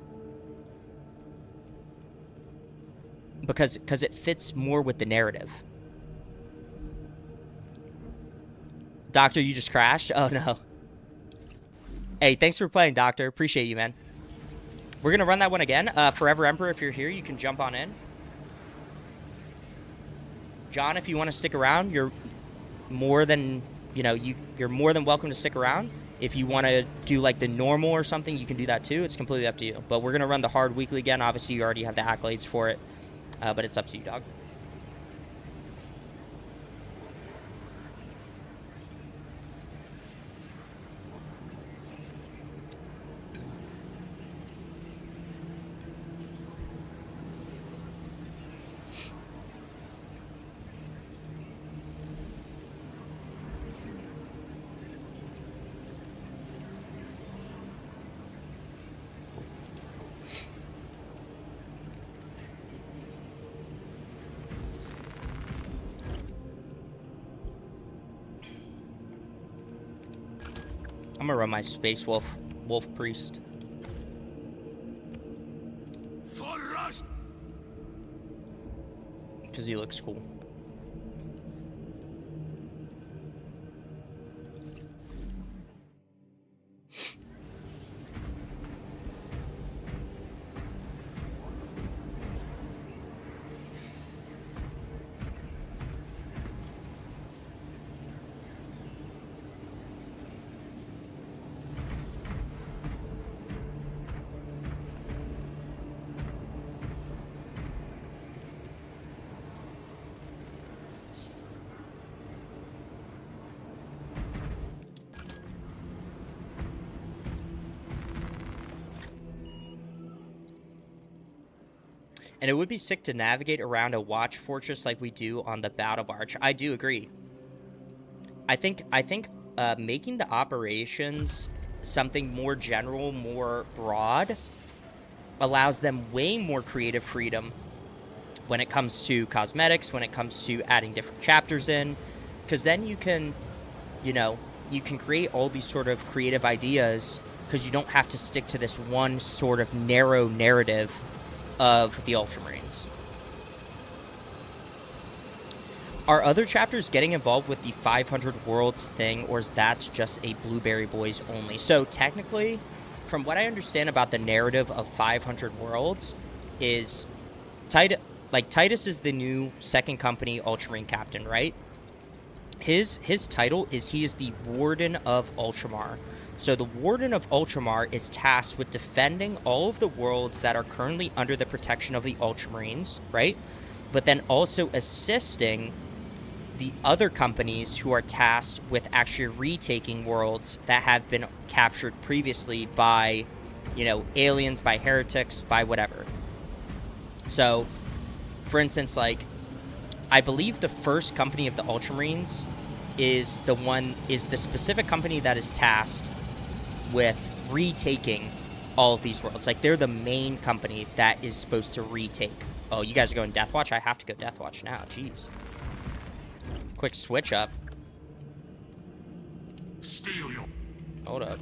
Because it fits more with the narrative. Doctor, you just crashed? Oh, no. Hey, thanks for playing, Doctor. Appreciate you, man. We're going to run that one again. Forever Emperor, if you're here, you can jump on in. John, if you want to stick around, you're more than, you're more than welcome to stick around. If you want to do, like, the normal or something, you can do that, too. It's completely up to you. But we're going to run the hard weekly again. Obviously, you already have the accolades for it. But it's up to you, dog. I'm gonna run my Space Wolf Priest. For Russ. Because he looks cool. And it would be sick to navigate around a watch fortress like we do on the Battle Barge. I do agree. I think making the operations something more general, more broad, allows them way more creative freedom when it comes to cosmetics, when it comes to adding different chapters in. Because then you can, you can create all these sort of creative ideas because you don't have to stick to this one sort of narrow narrative of the Ultramarines. Are other chapters getting involved with the 500 Worlds thing, or is that just a Blueberry Boys only? So technically, from what I understand about the narrative of 500 Worlds, is Titus is the new 2nd Company Ultramarine captain, right? His title is he is the Warden of Ultramar. So the Warden of Ultramar is tasked with defending all of the worlds that are currently under the protection of the Ultramarines, right? But then also assisting the other companies who are tasked with actually retaking worlds that have been captured previously by, you know, aliens, by heretics, by whatever. So, for instance, like, I believe the first company of the Ultramarines is the specific company that is tasked with retaking all of these worlds. Like, they're the main company that is supposed to retake. Oh, you guys are going Deathwatch? I have to go Deathwatch now. Jeez. Quick switch up. Steal you. Hold up.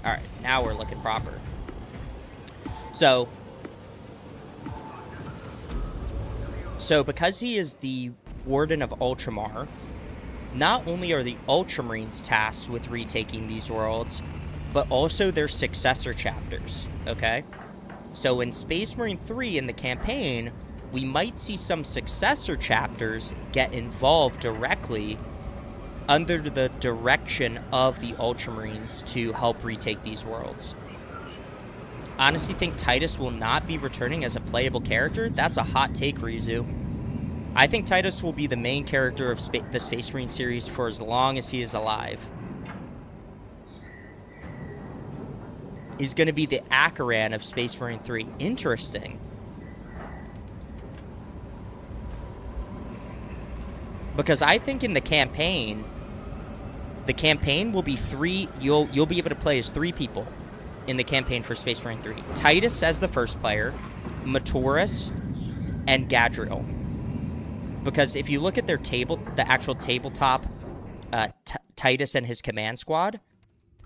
Alright, now we're looking proper. So because he is the Warden of Ultramar, not only are the Ultramarines tasked with retaking these worlds, but also their successor chapters, okay? So in Space Marine 3 in the campaign, we might see some successor chapters get involved directly under the direction of the Ultramarines to help retake these worlds. Honestly think Titus will not be returning as a playable character? That's a hot take, Rizu. I think Titus will be the main character of the Space Marine series for as long as he is alive. He's going to be the Akaran of Space Marine 3. Interesting. Because I think in the campaign will be three. You'll be able to play as 3 people in the campaign for Space Marine 3. Titus as the first player, Matoris, and Gadriel. Because if you look at their the actual tabletop, Titus and his command squad,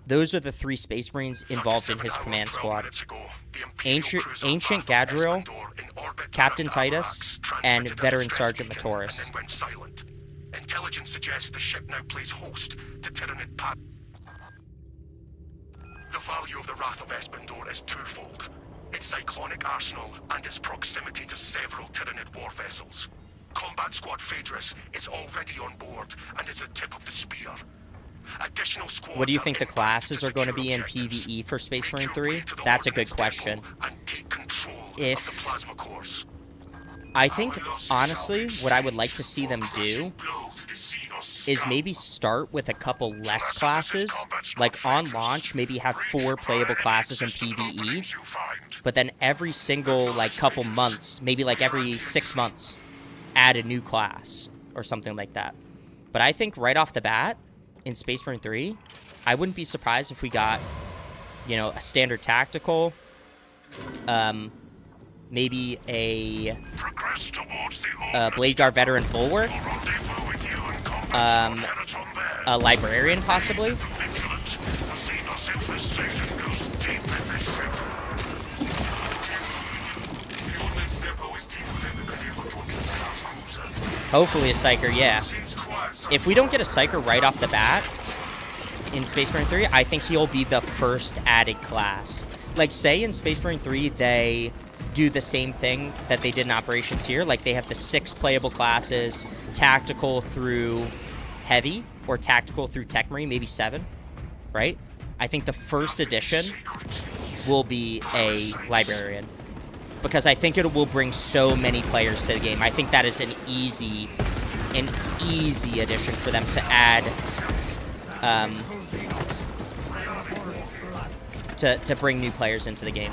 those are the 3 Space Marines involved in his command squad. Ancient Gadriel, Captain Titus, and Veteran Sergeant Matoris. Intelligence suggests the ship now plays host to Tyranid Pat. The value of the Wrath of Esplendor is twofold. Its cyclonic arsenal and its proximity to several Tyranid war vessels. Combat Squad Phaedrus is already on board and is the tip of the spear. Additional squads. What do you think the classes are going to be in PvE for Space Marine 3? That's a good question. I think, honestly, what I would like to see them do is maybe start with a couple less classes. Like, on launch, maybe have 4 playable classes in PvE. But then every single, like, couple months, maybe like every 6 months, add a new class or something like that. But I think right off the bat, in Space Marine 3, I wouldn't be surprised if we got, you know, a standard tactical, maybe a Blade Guard Veteran Bulwark, a Librarian possibly. Hopefully a Psyker, yeah. If we don't get a Psyker right off the bat in Space Marine 3, I think he'll be the first added class. Like, say in Space Marine 3, they do the same thing that they did in Operations here. Like, they have the 6 playable classes, tactical through heavy, or tactical through Tech Marine, maybe 7, right? I think the first edition will be a Librarian, because I think it will bring so many players to the game. I think that is an easy addition for them to add, to bring new players into the game.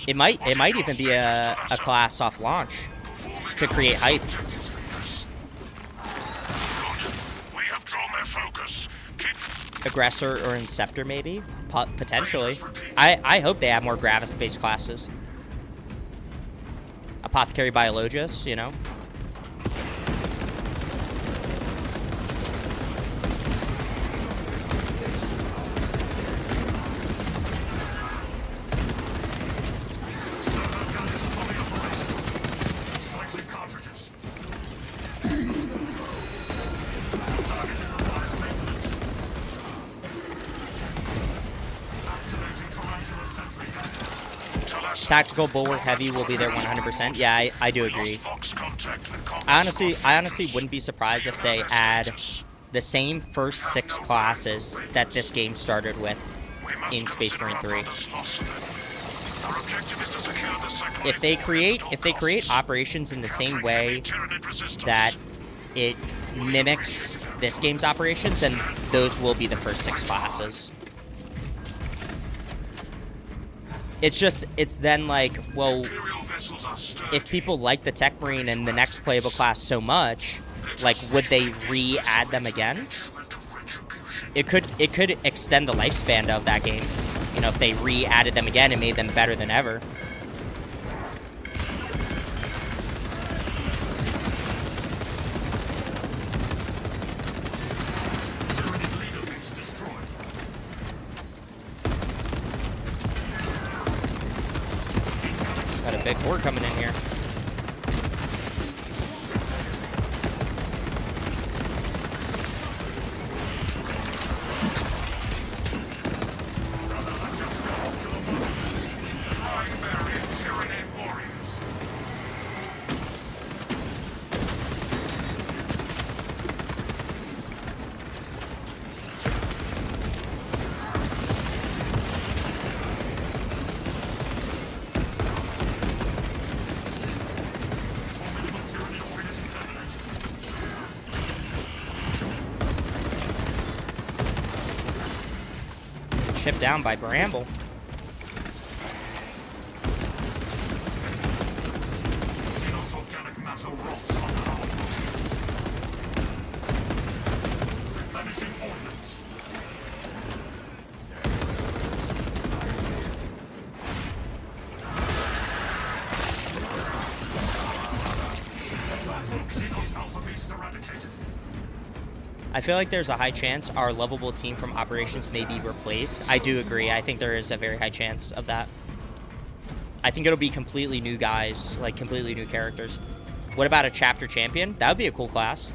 It might even be a class off launch to create hype. Aggressor or Inceptor, maybe? Potentially. I hope they have more Gravis-based classes. Apothecary Biologist, you know? Tactical Bulwark Heavy will be there 100%. Yeah, I do agree. I honestly wouldn't be surprised if they add the same first 6 classes that this game started with in Space Marine 3. If they create operations in the same way that it mimics this game's operations, then those will be the first 6 classes. It's then like, well, if people like the Tech Marine and the next playable class so much, like, would they re-add them again? It could extend the lifespan of that game, you know, if they re-added them again and made them better than ever. Got a big horde coming in here. Shipped down by Bramble. I feel like there's a high chance our lovable team from operations may be replaced. I do agree. I think there is a very high chance of that. I think it'll be completely new guys, like completely new characters. What about a chapter champion? That would be a cool class.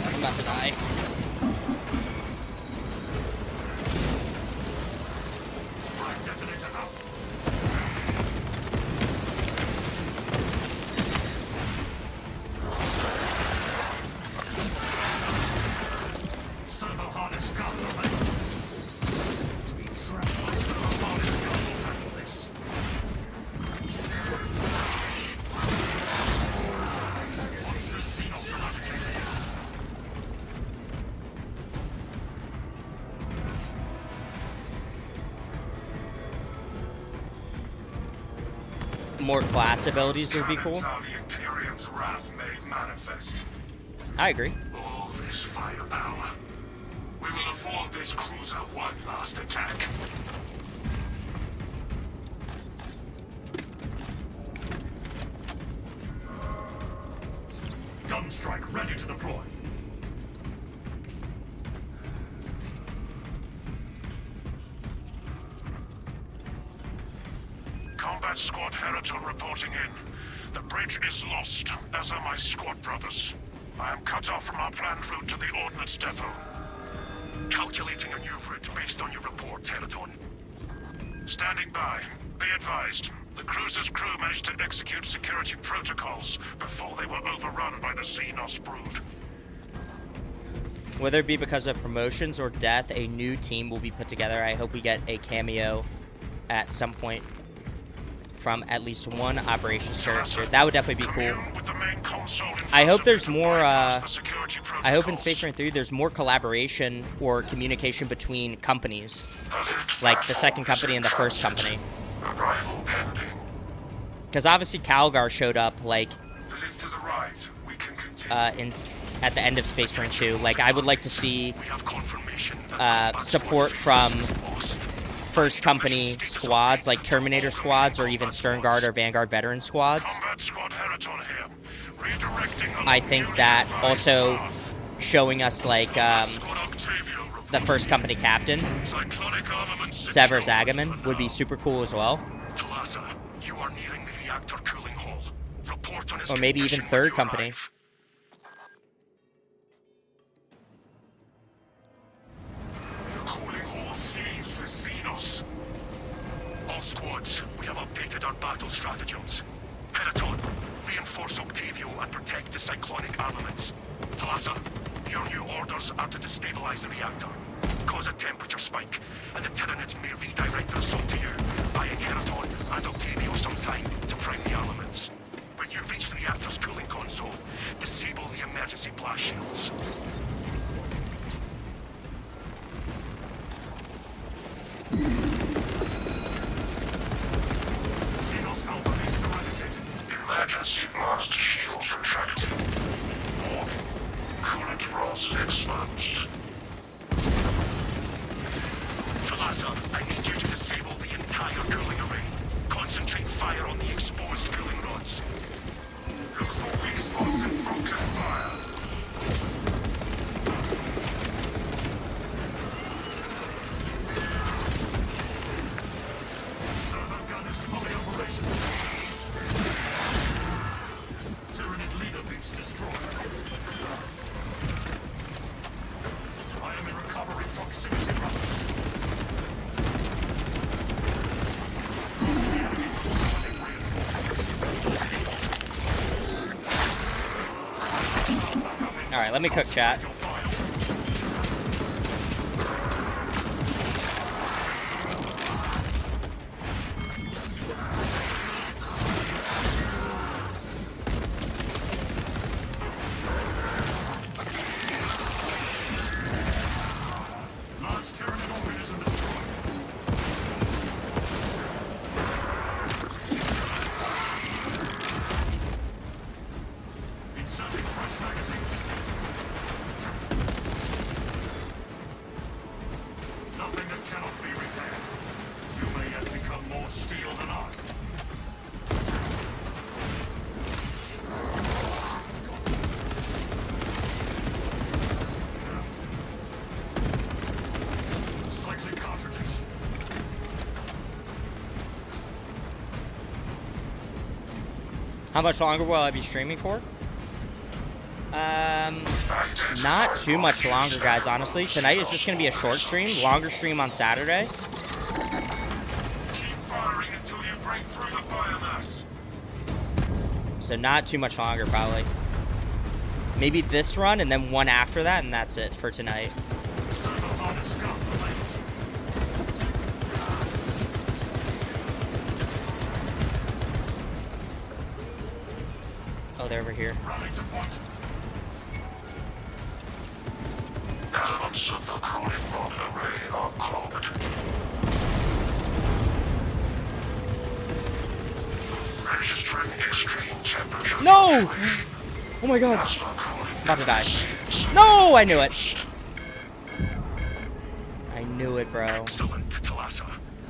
I'm about to die. More class abilities would be cool. I agree. All this firepower. We will afford this cruiser one last attack. Gunstrike ready to deploy. Combat Squad Heraton reporting in. The bridge is lost, as are my squad brothers. I am cut off from our planned route to the Ordnance Depot. Calculating a new route based on your report, Heraton. Standing by. Be advised. The cruiser's crew managed to execute security protocols before they were overrun by the Xenos brood. Whether it be because of promotions or death, a new team will be put together. I hope we get a cameo at some point from at least one operations character. That would definitely be cool. I hope there's more, I hope in Space Marine 3 there's more collaboration or communication between companies. Like the second company and the first company. Because obviously Calgar showed up, like, at the end of Space Marine 2. Like, I would like to see support from first company squads, like Terminator squads, or even Stern Guard or Vanguard veteran squads. I think that also showing us, like, the first company captain, Sever Zagaman, would be super cool as well. You are nearing the reactor cooling hole. Report report on his Or maybe even condition when third you company. arrive. The cooling hole seethes with Xenos. All squads, we have updated our battle stratagems. Peloton, reinforce Octavio and protect the cyclonic armaments. Talassa, your new orders are to destabilize the reactor, cause a temperature spike, and the Tyranids may redirect their assault to you, buying Heraton and Octavio some time to prime the armaments. When you reach the reactor's cooling console, disable the emergency blast shields. Xenos Alpha is eradicated. Emergency blast shields retracted. Warning. Coolant rods exposed. Talassa, I need you to disable the entire cooling array. Concentrate fire on the exposed cooling rods. Look for weak spots and focus fire. Server gun is fully operational. Tyranid leader base destroyed. I am in recovery proximity run. The enemy was summoning reinforcements. Alright, let me cook chat. Large Tyranid organism destroyed. Inserting fresh magazines. Nothing that cannot be repaired. You may yet become more steel than I. Cycling cartridges. How much longer will I be streaming for? Not too much longer, guys, honestly. Tonight is just going to be a short stream. Longer stream on Saturday. Keep firing until you break through the biomass. So not too much longer, probably. Maybe this run and then one after that, and that's it for tonight. Server harness gun related. Oh, they're over here. Rally to point. Elements of the cooling rod array are clogged. Registering extreme temperature. No! fluctuation. Oh my god. Plasma cooling About to die. seems No! I knew it. I knew it, bro. excellent, Talassa.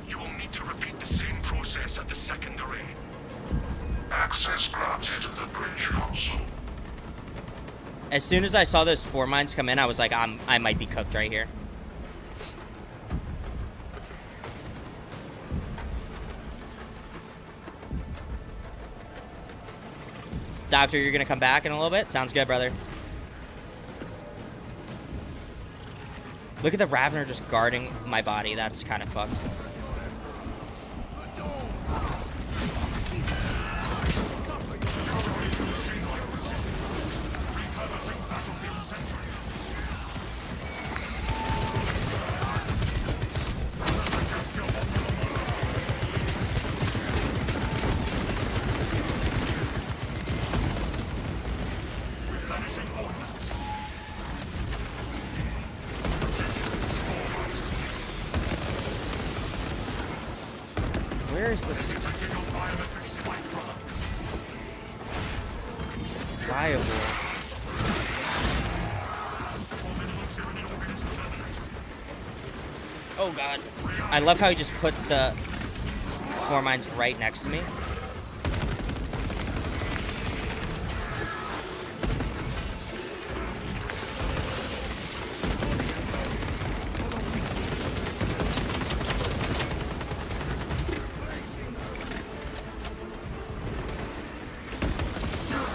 You will need to repeat the same process at the second array. Access granted to the bridge console. As soon as I saw those spore mines come in, I was like, I might be cooked right here. Doctor, you're gonna come back in a little bit? Sounds good, brother. Look at the Ravener just guarding my body. That's kind of fucked. Repurposing battlefield sentry. Replenishing ordnance. Attention, small arms detected. Where is this Detected your biometric swipe, brother. viable? Formidable Tyranid organism terminated. Oh god. I love how he just puts the spore mines right next to me.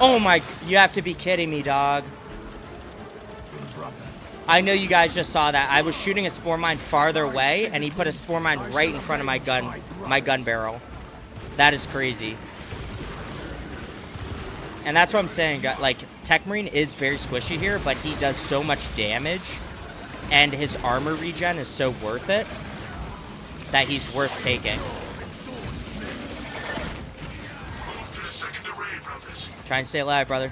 Oh my, you have to be kidding me, dog. I know you guys just saw that. I was shooting a spore mine farther away, and he put a spore mine right in front of my gun barrel. That is crazy. And that's what I'm saying, like, Tech Marine is very squishy here, but he does so much damage, and his armor regen is so worth it, that he's worth taking. Move to the second array, brothers. Try and stay alive, brother.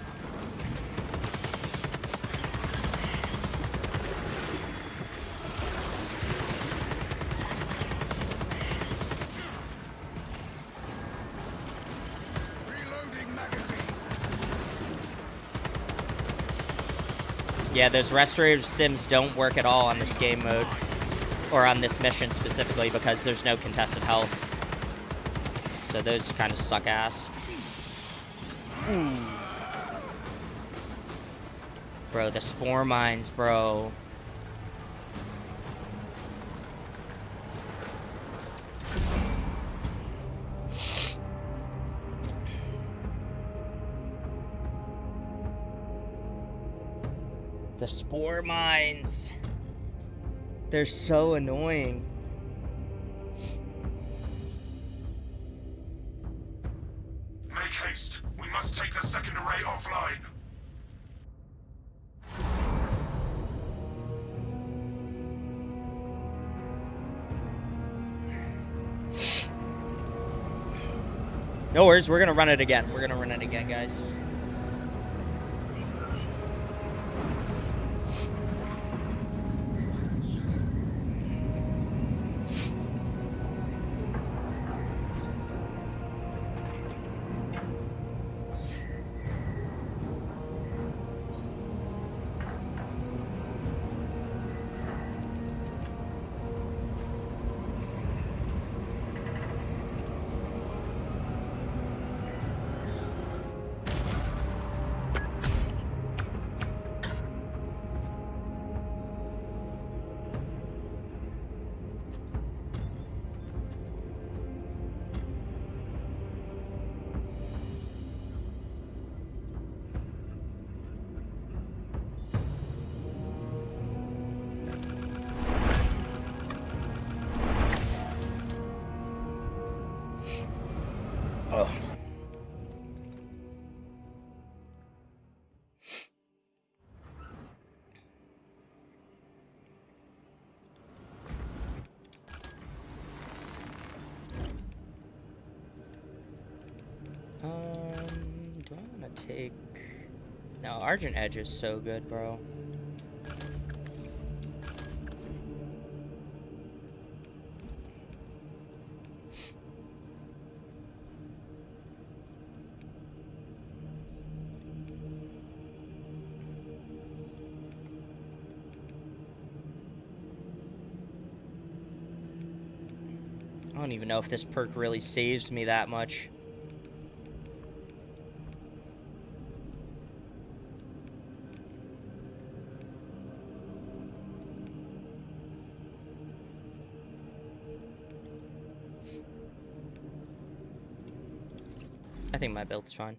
Yeah, those restorative sims don't work at all on this game mode, or on this mission specifically, because there's no contested health. So those kind of suck ass. Bro, the spore mines, bro. The spore mines. They're so annoying. Make haste. We must take the second array offline. No worries, we're gonna run it again. We're gonna run it again, guys. Oh. Do I want to take... No, Argent Edge is so good, bro. I don't even know if this perk really saves me that much. I think my build's fine.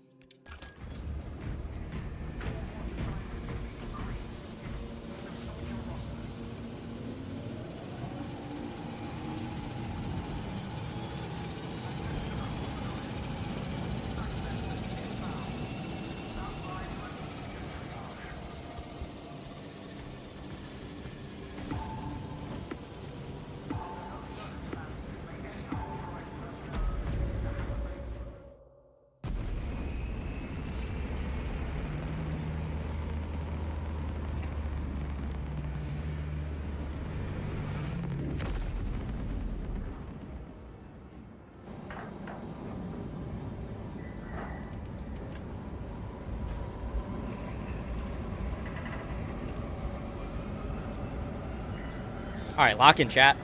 All right, lock in, chat.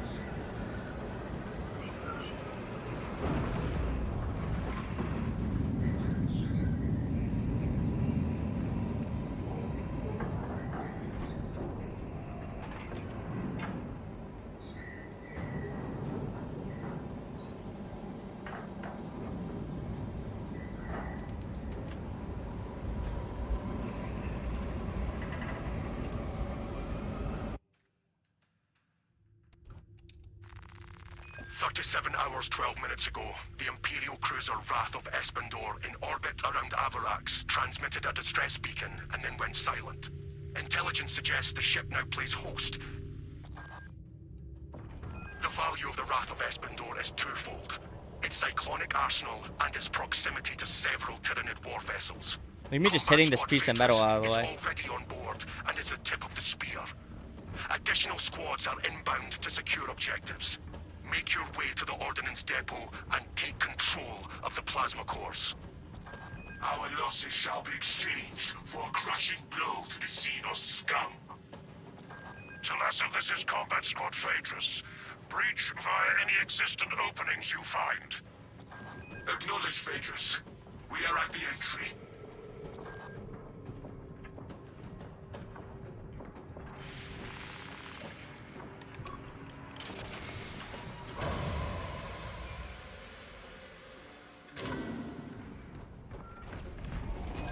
37 hours, 12 minutes ago, the Imperial cruiser Wrath of Espandor in orbit around Avarax transmitted a distress beacon and then went silent. Intelligence suggests the ship now plays host. The value of the Wrath of Espandor is twofold. Its cyclonic arsenal and its proximity to several Tyranid war vessels. Look at me just hitting this piece of metal out of the way. Is already on board and is the tip of the spear. Additional squads are inbound to secure objectives. Make your way to the Ordnance Depot and take control of the plasma cores. Our losses shall be exchanged for a crushing blow to the Xenos scum. Talassa, this is Combat Squad Phaedrus. Breach via any existent openings you find. Acknowledge, Phaedrus. We are at the entry.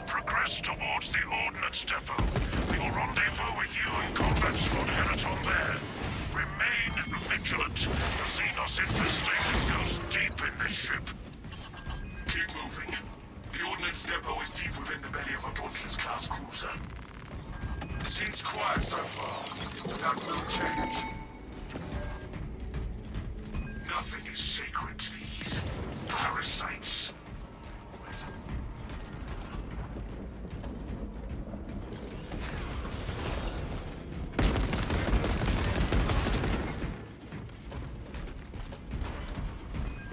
Progress towards the Ordnance Depot. We will rendezvous with you and Combat Squad Heraton there. Remain vigilant. The Xenos infestation goes deep in this ship. Keep moving. The Ordnance Depot is deep within the belly of a Dauntless-class cruiser. Seems quiet so far, but that will change. Nothing is sacred to these parasites.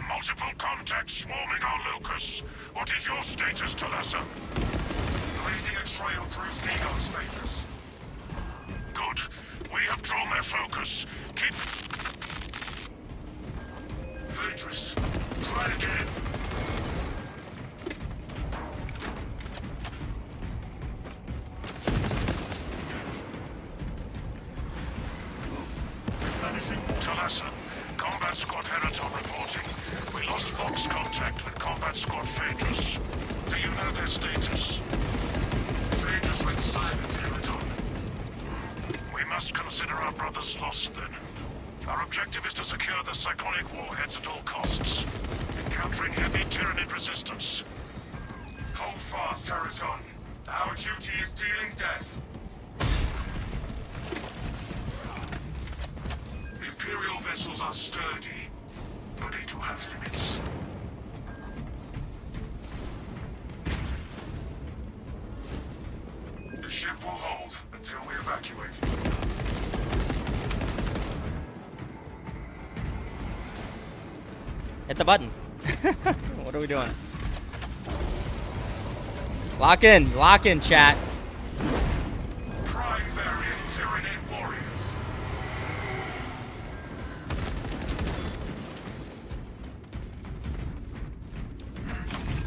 Multiple contacts swarming our locus. What is your status, Talassa? Blazing a trail through Xenos, Phaedrus. Good. We have drawn their focus. Keep... Phaedrus, try again. Replenishing. Talassa, Combat Squad Heraton reporting. We lost Vox contact with Combat Squad Phaedrus. Do you know their status? Phaedrus went silent, Heraton. We must consider our brothers lost then. Our objective is to secure the cyclonic warheads at all costs, encountering heavy Tyranid resistance. Hold fast, Heraton. Our duty is dealing death. Imperial vessels are sturdy, but they do have limits. The ship will hold until we evacuate. Hit the button. What are we doing? Lock in, chat. Prime variant Tyranid warriors.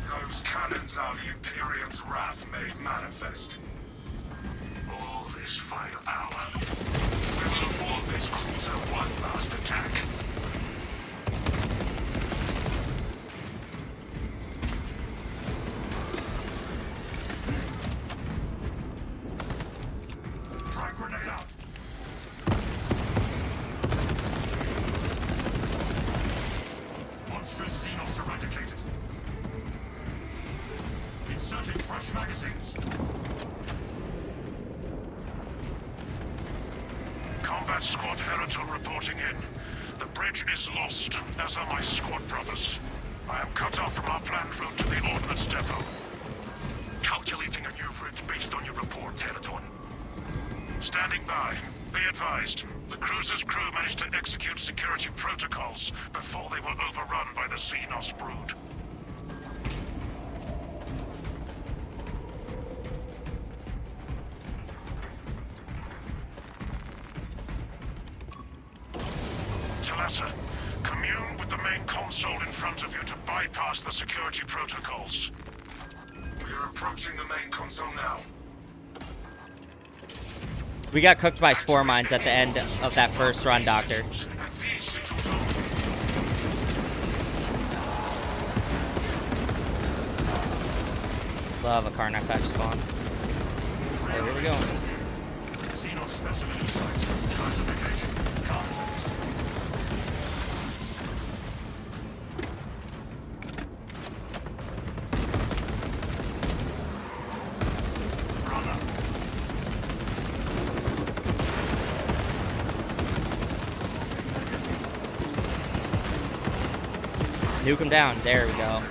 Those cannons are the Imperium's wrath made manifest. All this firepower. We will afford this cruiser one last attack. Frag grenade out. Monstrous Xenos eradicated. Inserting fresh magazines. Combat Squad Heraton reporting in. The bridge is lost, as are my squad brothers. I am cut off from our planned route to the Ordnance Depot. Calculating a new route based on your report, Heraton. Standing by. Be advised. The cruiser's crew managed to execute security protocols before they were overrun by the Xenos brood. Talassa, commune with the main console in front of you to bypass the security protocols. We are approaching the main console now. We got cooked by spore mines at the end of that first run, Doctor. Love a Carnifex spawn. Oh, here we go. Xenos specimen in sight. Classification. Carnifex. Nuke him down. There we go.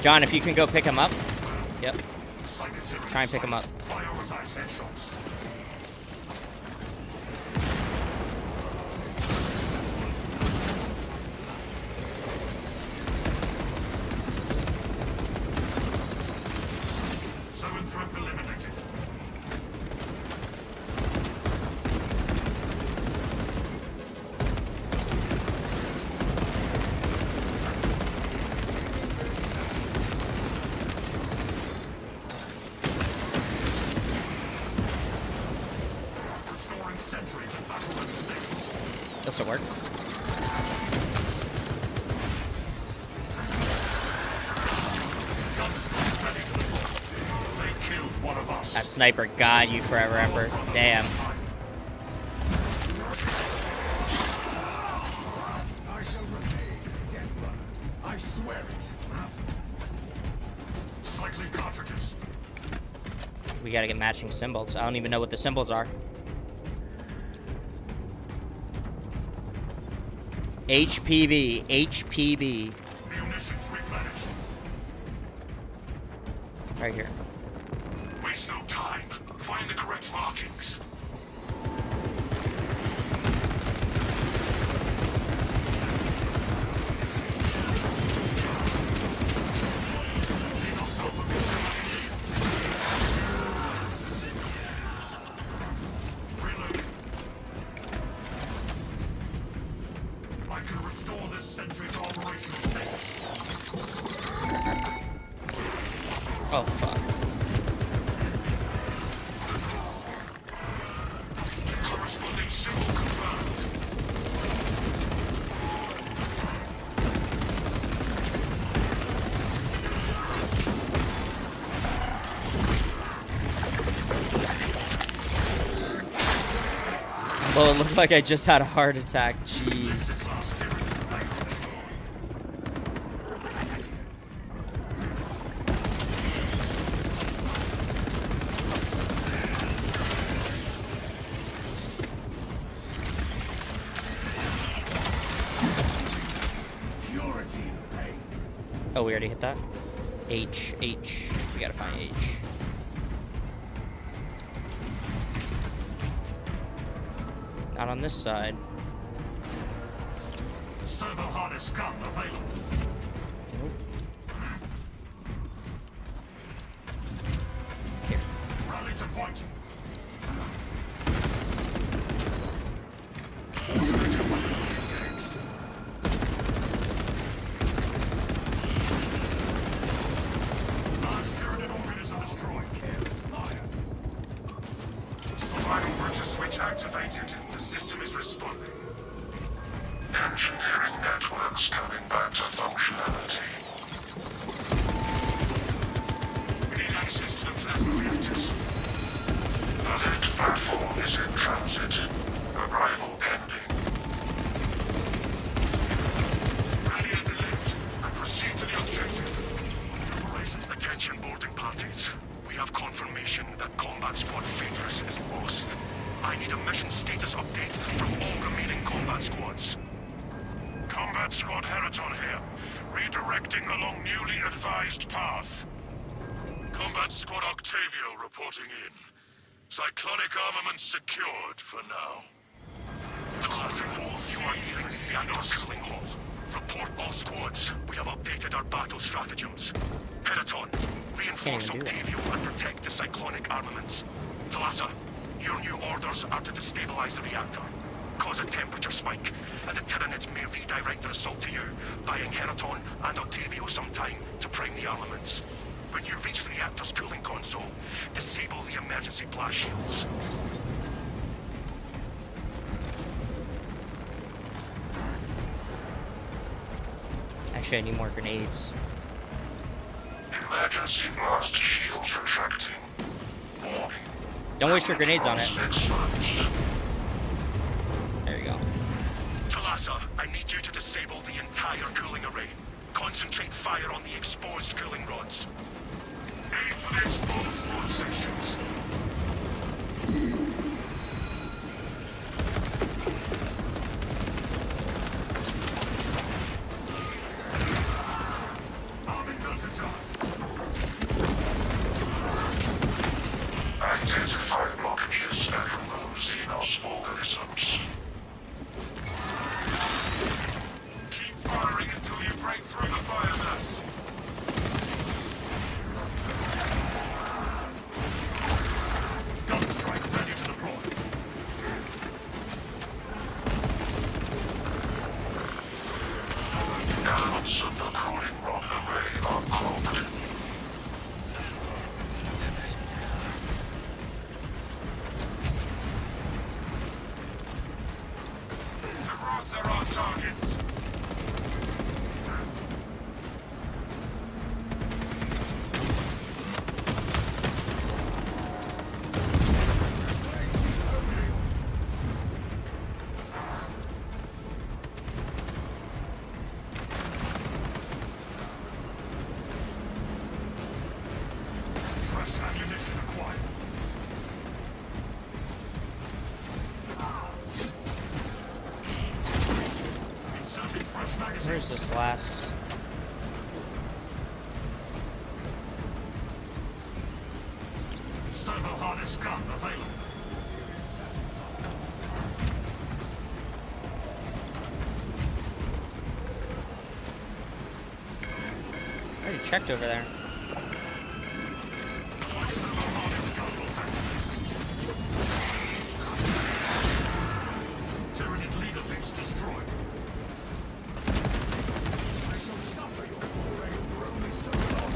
John, if you can go pick him up. Yep. Try and pick him up. This'll work. That sniper got you forever, Emperor. Damn. I shall repay his debt, brother. I swear it. Cycling cartridges. We gotta get matching symbols. I don't even know what the symbols are. HPB, HPB. Munitions replenished. Right here. Waste no time. Find the correct markings. I can restore this sentry to operational status. Oh, fuck. Corresponding symbol confirmed. Well, it looked like I just had a heart attack. Jeez. Purity in pain. Oh, we already hit that? H. We gotta find H. Not on this side. Servo harness gun available. Here. Rally to point. Engaged. Large turret organism destroyed. Fire. Final purchase switch activated. The system is responding. Engineering networks coming back to functionality. We need access to the plasma reactors. The lift platform is in transit. Arrival pending. Rally at the lift and proceed to the objective. Preparation. Attention boarding parties. We have confirmation that Combat Squad Fighters is lost. I need a mission status update from all remaining combat squads. Combat Squad Heraton here. Redirecting along newly advised path. Combat Squad Octavio reporting in. Cyclonic armament secured for now. The closing walls. You are nearing the reactor cooling hall. Report all squads. We have updated our battle stratagems. Heraton, reinforce Can't even do that. Octavio and protect the cyclonic armaments. Talassa, your new orders are to destabilize the reactor, cause a temperature spike, and the Tyranids may redirect their assault to you, buying Heraton and Octavio some time to prime the armaments. When you reach the reactor's cooling console, disable the emergency blast shields. Actually, I need more grenades. Emergency blast shields retracting. Warning. Don't waste your grenades on it. Excellent. There you go. Talassa, I need you to disable the entire cooling array. Concentrate fire on the exposed cooling rods. Aim for the exposed rod sections. Identify blockages and remove Xenos organisms. Keep firing until you break through the biomass. Gun strike ready to deploy. Elements of the cooling rod array are cloaked. The rods are our targets. Fresh ammunition acquired. Inserting fresh magazines. Where's this last? Servo harness gun available. I already checked over there. My servo harness gun will handle this. Tyranid leader base destroyed. I shall suffer your foray for only so long.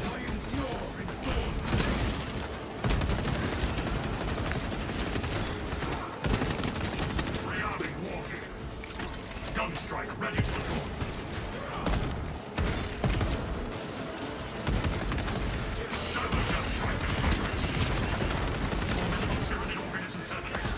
I endure in dawn. Rearming walking. Gun strike ready to deploy. Servo gun strike in progress. Formidable Tyranid organism terminated.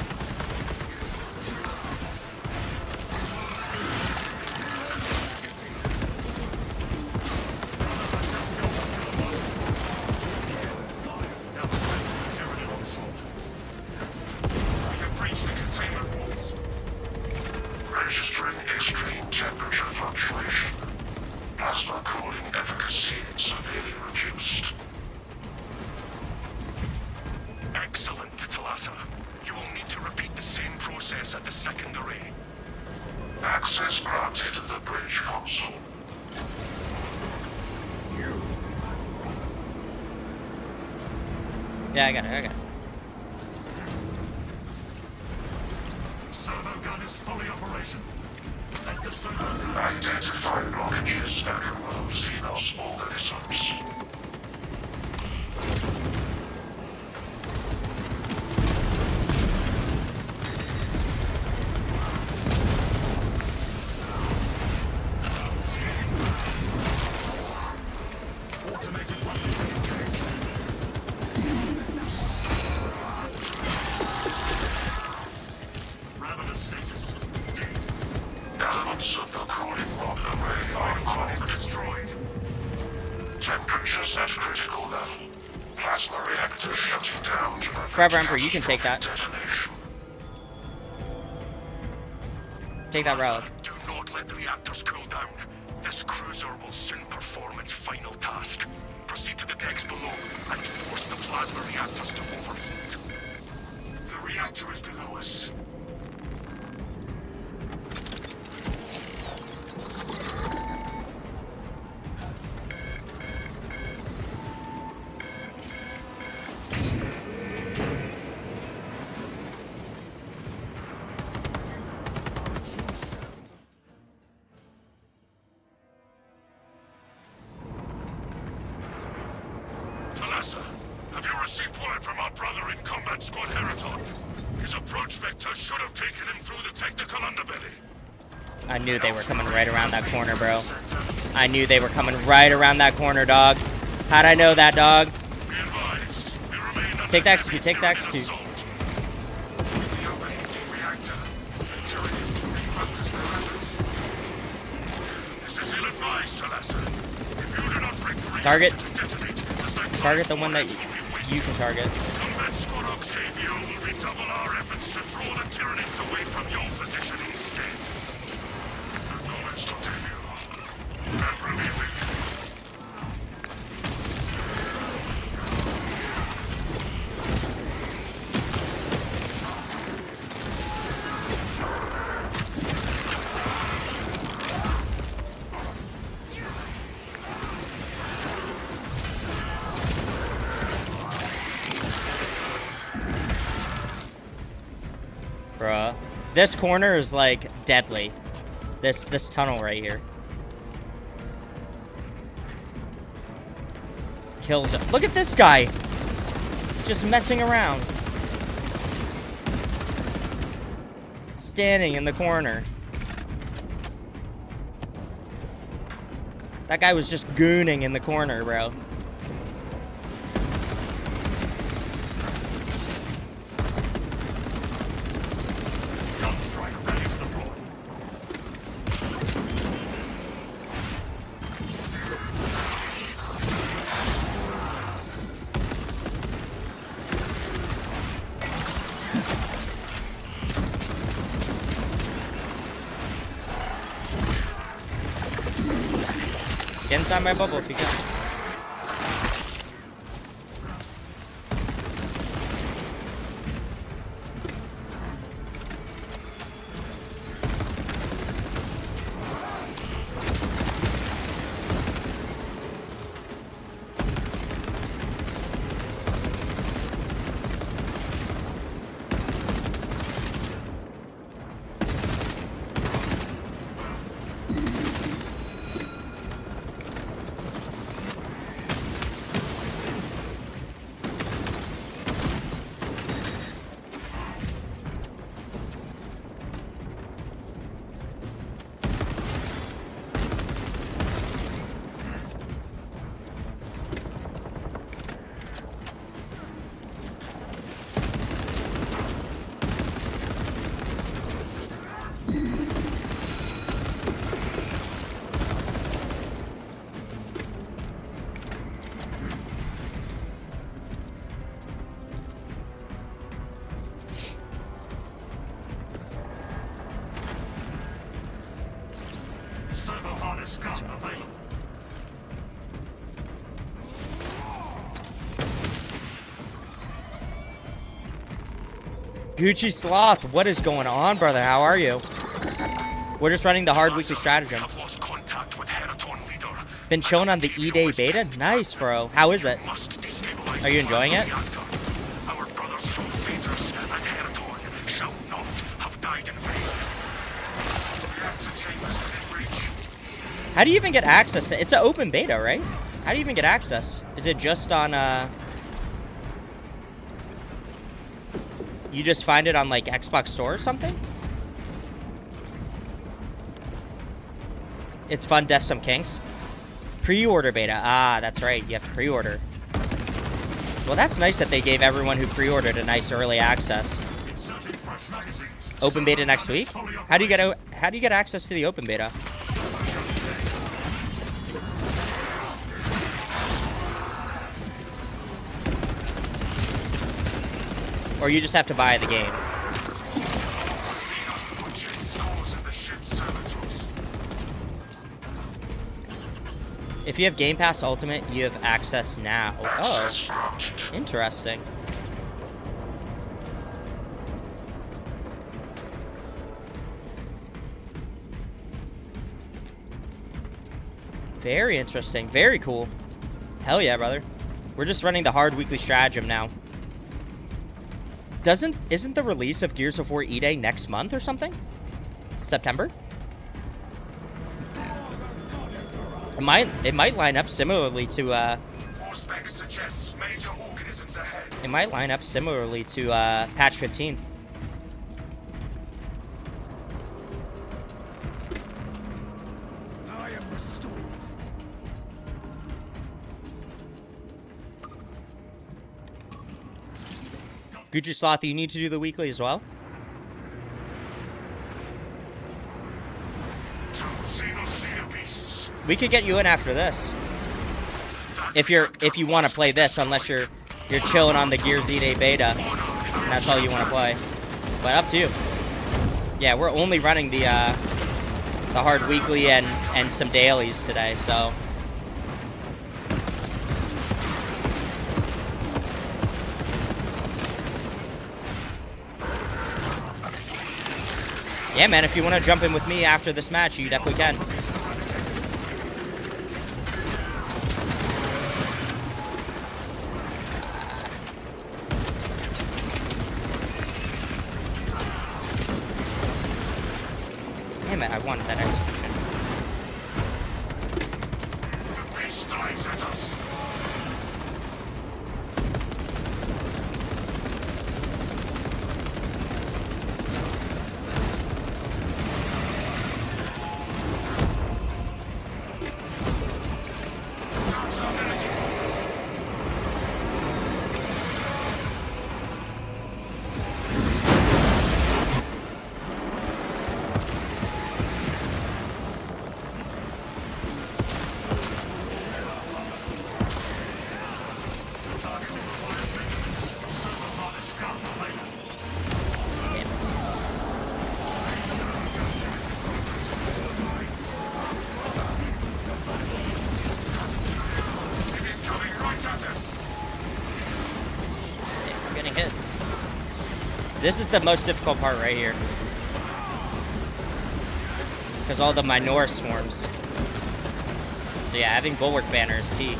Tyranid onslaught. We have breached the containment walls. Registering extreme temperature fluctuation. Plasma cooling efficacy severely reduced. Excellent, Talassa. You will need to repeat the same process at the second array. Access granted to the bridge console. Yeah, I got it. I got it. Servo gun is fully operational. Let the servo gun identify blockages and remove Xenos organisms. Automated weapons engaged. Ravenous status. D. Elements of the cooling rod array are destroyed. Temperatures at critical level. Plasma reactor shutting down to prevent Forever Emperor, you can take that. detonation. Take that relic. Do not let the reactors cool down. This cruiser will soon perform its final task. Proceed to the decks below and force the plasma reactors to overheat. The reactor is below us. Talassa, have you received word from our brother in Combat Squad Heraton? His approach vector should have taken him through the technical underbelly. I knew they were coming right around that corner, bro. I knew they were coming right around that corner, dog. How'd I know that, dog? Be advised, we remain under Take the execute, heavy take the Tyranid execute. assault. With the overheating reactor, the Tyranids will refocus their efforts. This is ill-advised, Talassa. If you do not break the reactor Target. to detonate, the cyclone Target the one that will be wasted. you can target. Combat Squad Octavio will redouble our efforts to draw the Tyranids away from your positioning. This corner is like deadly. This tunnel right here. Kills him. Look at this guy. Just messing around. Standing in the corner. That guy was just gooning in the corner, bro. Get inside my bubble if you can. Gucci Sloth, what is going on, brother? How are you? We're just running the hard weekly stratagem. Been chilling on the E-Day beta? Nice, bro. How is it? Are you enjoying it? How do you even get access to, it's an open beta, right? How do you even get access? Is it just on, you just find it on, like, Xbox Store or something? It's fun, def some kinks. Pre-order beta. Ah, that's right. You have to pre-order. Well, that's nice that they gave everyone who pre-ordered a nice early access. Open beta next week? How do you get access to the open beta? Or you just have to buy the game. If you have Game Pass Ultimate, you have access now. Oh, interesting. Very interesting. Very cool. Hell yeah, brother. We're just running the hard weekly stratagem now. Isn't the release of Gears of War E-Day next month or something? September? It might line up similarly to it might line up similarly to patch 15. I am restored. Gucci Sloth, you need to do the weekly as well? We could get you in after this. If you want to play this, unless you're chilling on the Gears E-Day beta, and that's all you want to play. But up to you. Yeah, we're only running the hard weekly and some dailies today, so. Yeah, man, if you want to jump in with me after this match, you definitely can. Damn it, I wanted that execution. The beast dives at us. Hit. This is the most difficult part right here. Because all the minor swarms. So yeah, having bulwark banner is key.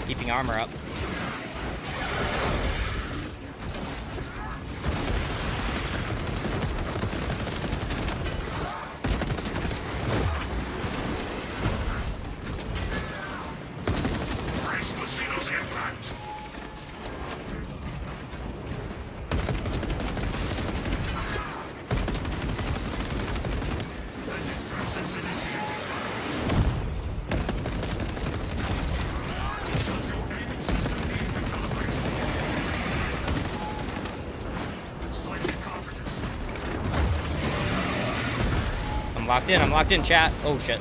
Keeping armor up. I'm locked in, chat. Oh, shit.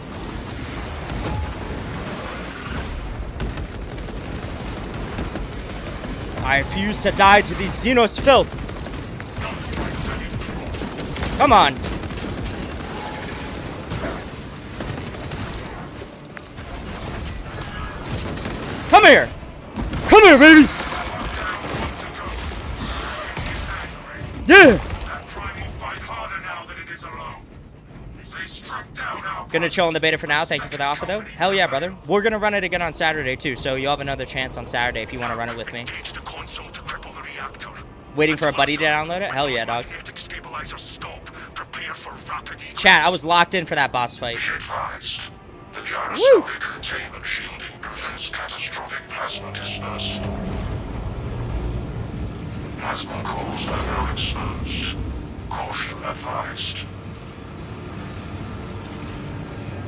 I refuse to die to these Xenos filth. Come on. Come here. Come here, baby. Yeah. Gonna chill in the beta for now. Thank you for the offer, though. Hell yeah, brother. We're gonna run it again on Saturday, too, so you'll have another chance on Saturday if you want to run it with me. Waiting for a buddy to download it? Hell yeah, dog. Chat, I was locked in for that boss fight. The gyroscopic containment shielding prevents catastrophic plasma disperse. Plasma cores are now exposed. Caution advised.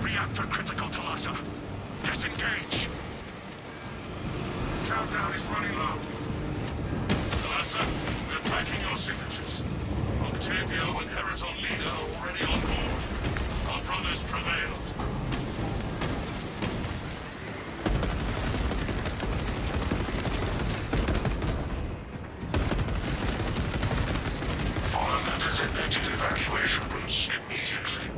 Reactor critical to Lhasa. Disengage. Countdown is running low. Lhasa, we're tracking your signatures. Octavio and Heraton Leader are already on board. Our brothers prevailed. Follow the designated evacuation routes immediately.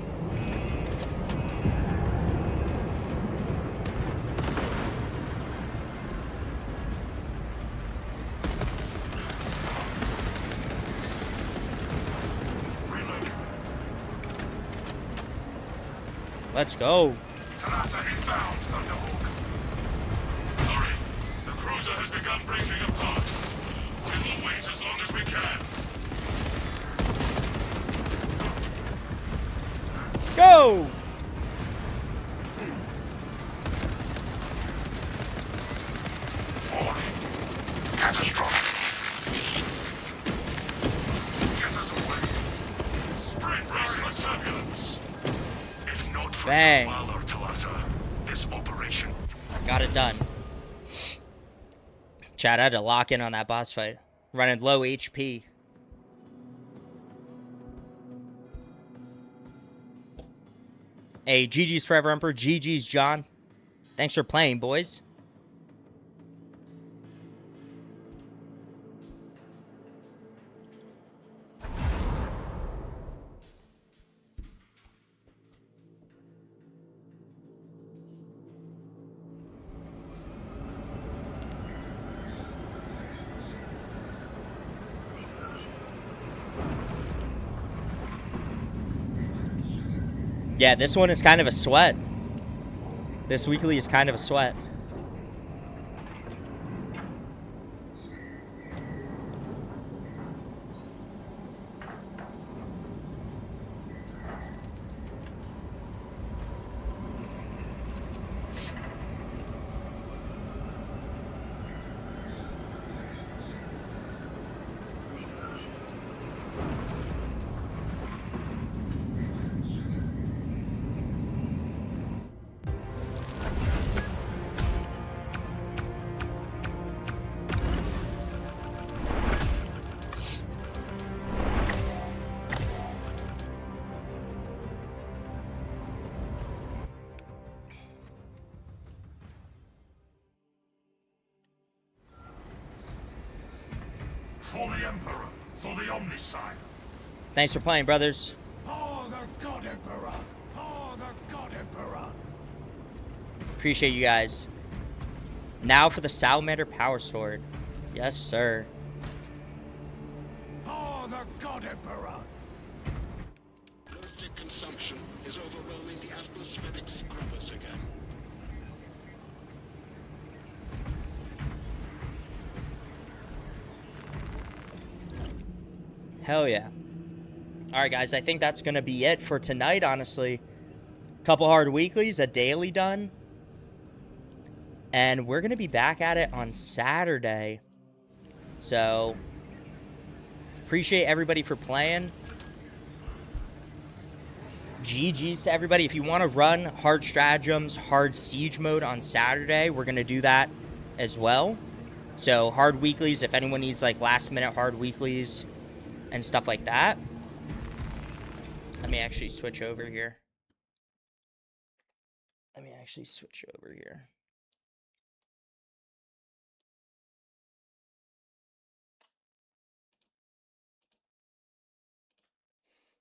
Let's go. Talassa inbound, Thunderhawk. Hurry! The cruiser has begun breaking apart. We will wait as long as we can. Go! Warning. Catastrophic. Get us away. Sprint race for turbulence. Bang. This operation. Got it done. Chad, I had to lock in on that boss fight. Running low HP. Hey, GG's Forever Emperor. GG's John. Thanks for playing, boys. Yeah, this one is kind of a sweat. This weekly is kind of a sweat. For the Emperor, for the Omnicide. Thanks for playing, brothers. For the God Emperor! For the God Emperor! Appreciate you guys. Now for the Salamander Power Sword. Yes, sir. For the God Emperor! Plastic consumption is overwhelming the atmospheric scrubbers again. Hell yeah. All right, guys. I think that's going to be it for tonight, honestly. Couple hard weeklies, a daily done. And we're going to be back at it on Saturday. So, appreciate everybody for playing. GG's to everybody. If you want to run hard stratagems, hard siege mode on Saturday, we're going to do that as well. So, hard weeklies, if anyone needs like last minute hard weeklies and stuff like that. Let me actually switch over here.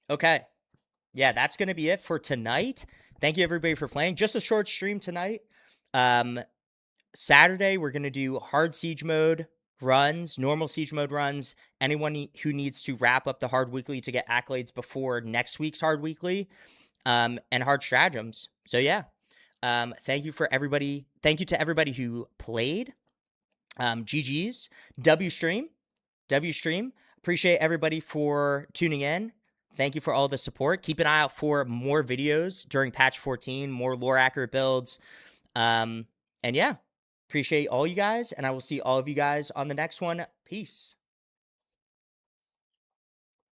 Okay. Yeah, that's going to be it for tonight. Thank you, everybody, for playing. Just a short stream tonight. Saturday, we're going to do hard siege mode runs, normal siege mode runs. Anyone who needs to wrap up the hard weekly to get accolades before next week's hard weekly, and hard stratagems. So, yeah. Thank you for everybody. Thank you to everybody who played. GG's. W stream. Appreciate everybody for tuning in. Thank you for all the support. Keep an eye out for more videos during patch 14, more lore accurate builds. And yeah, appreciate all you guys, and I will see all of you guys on the next one. Peace.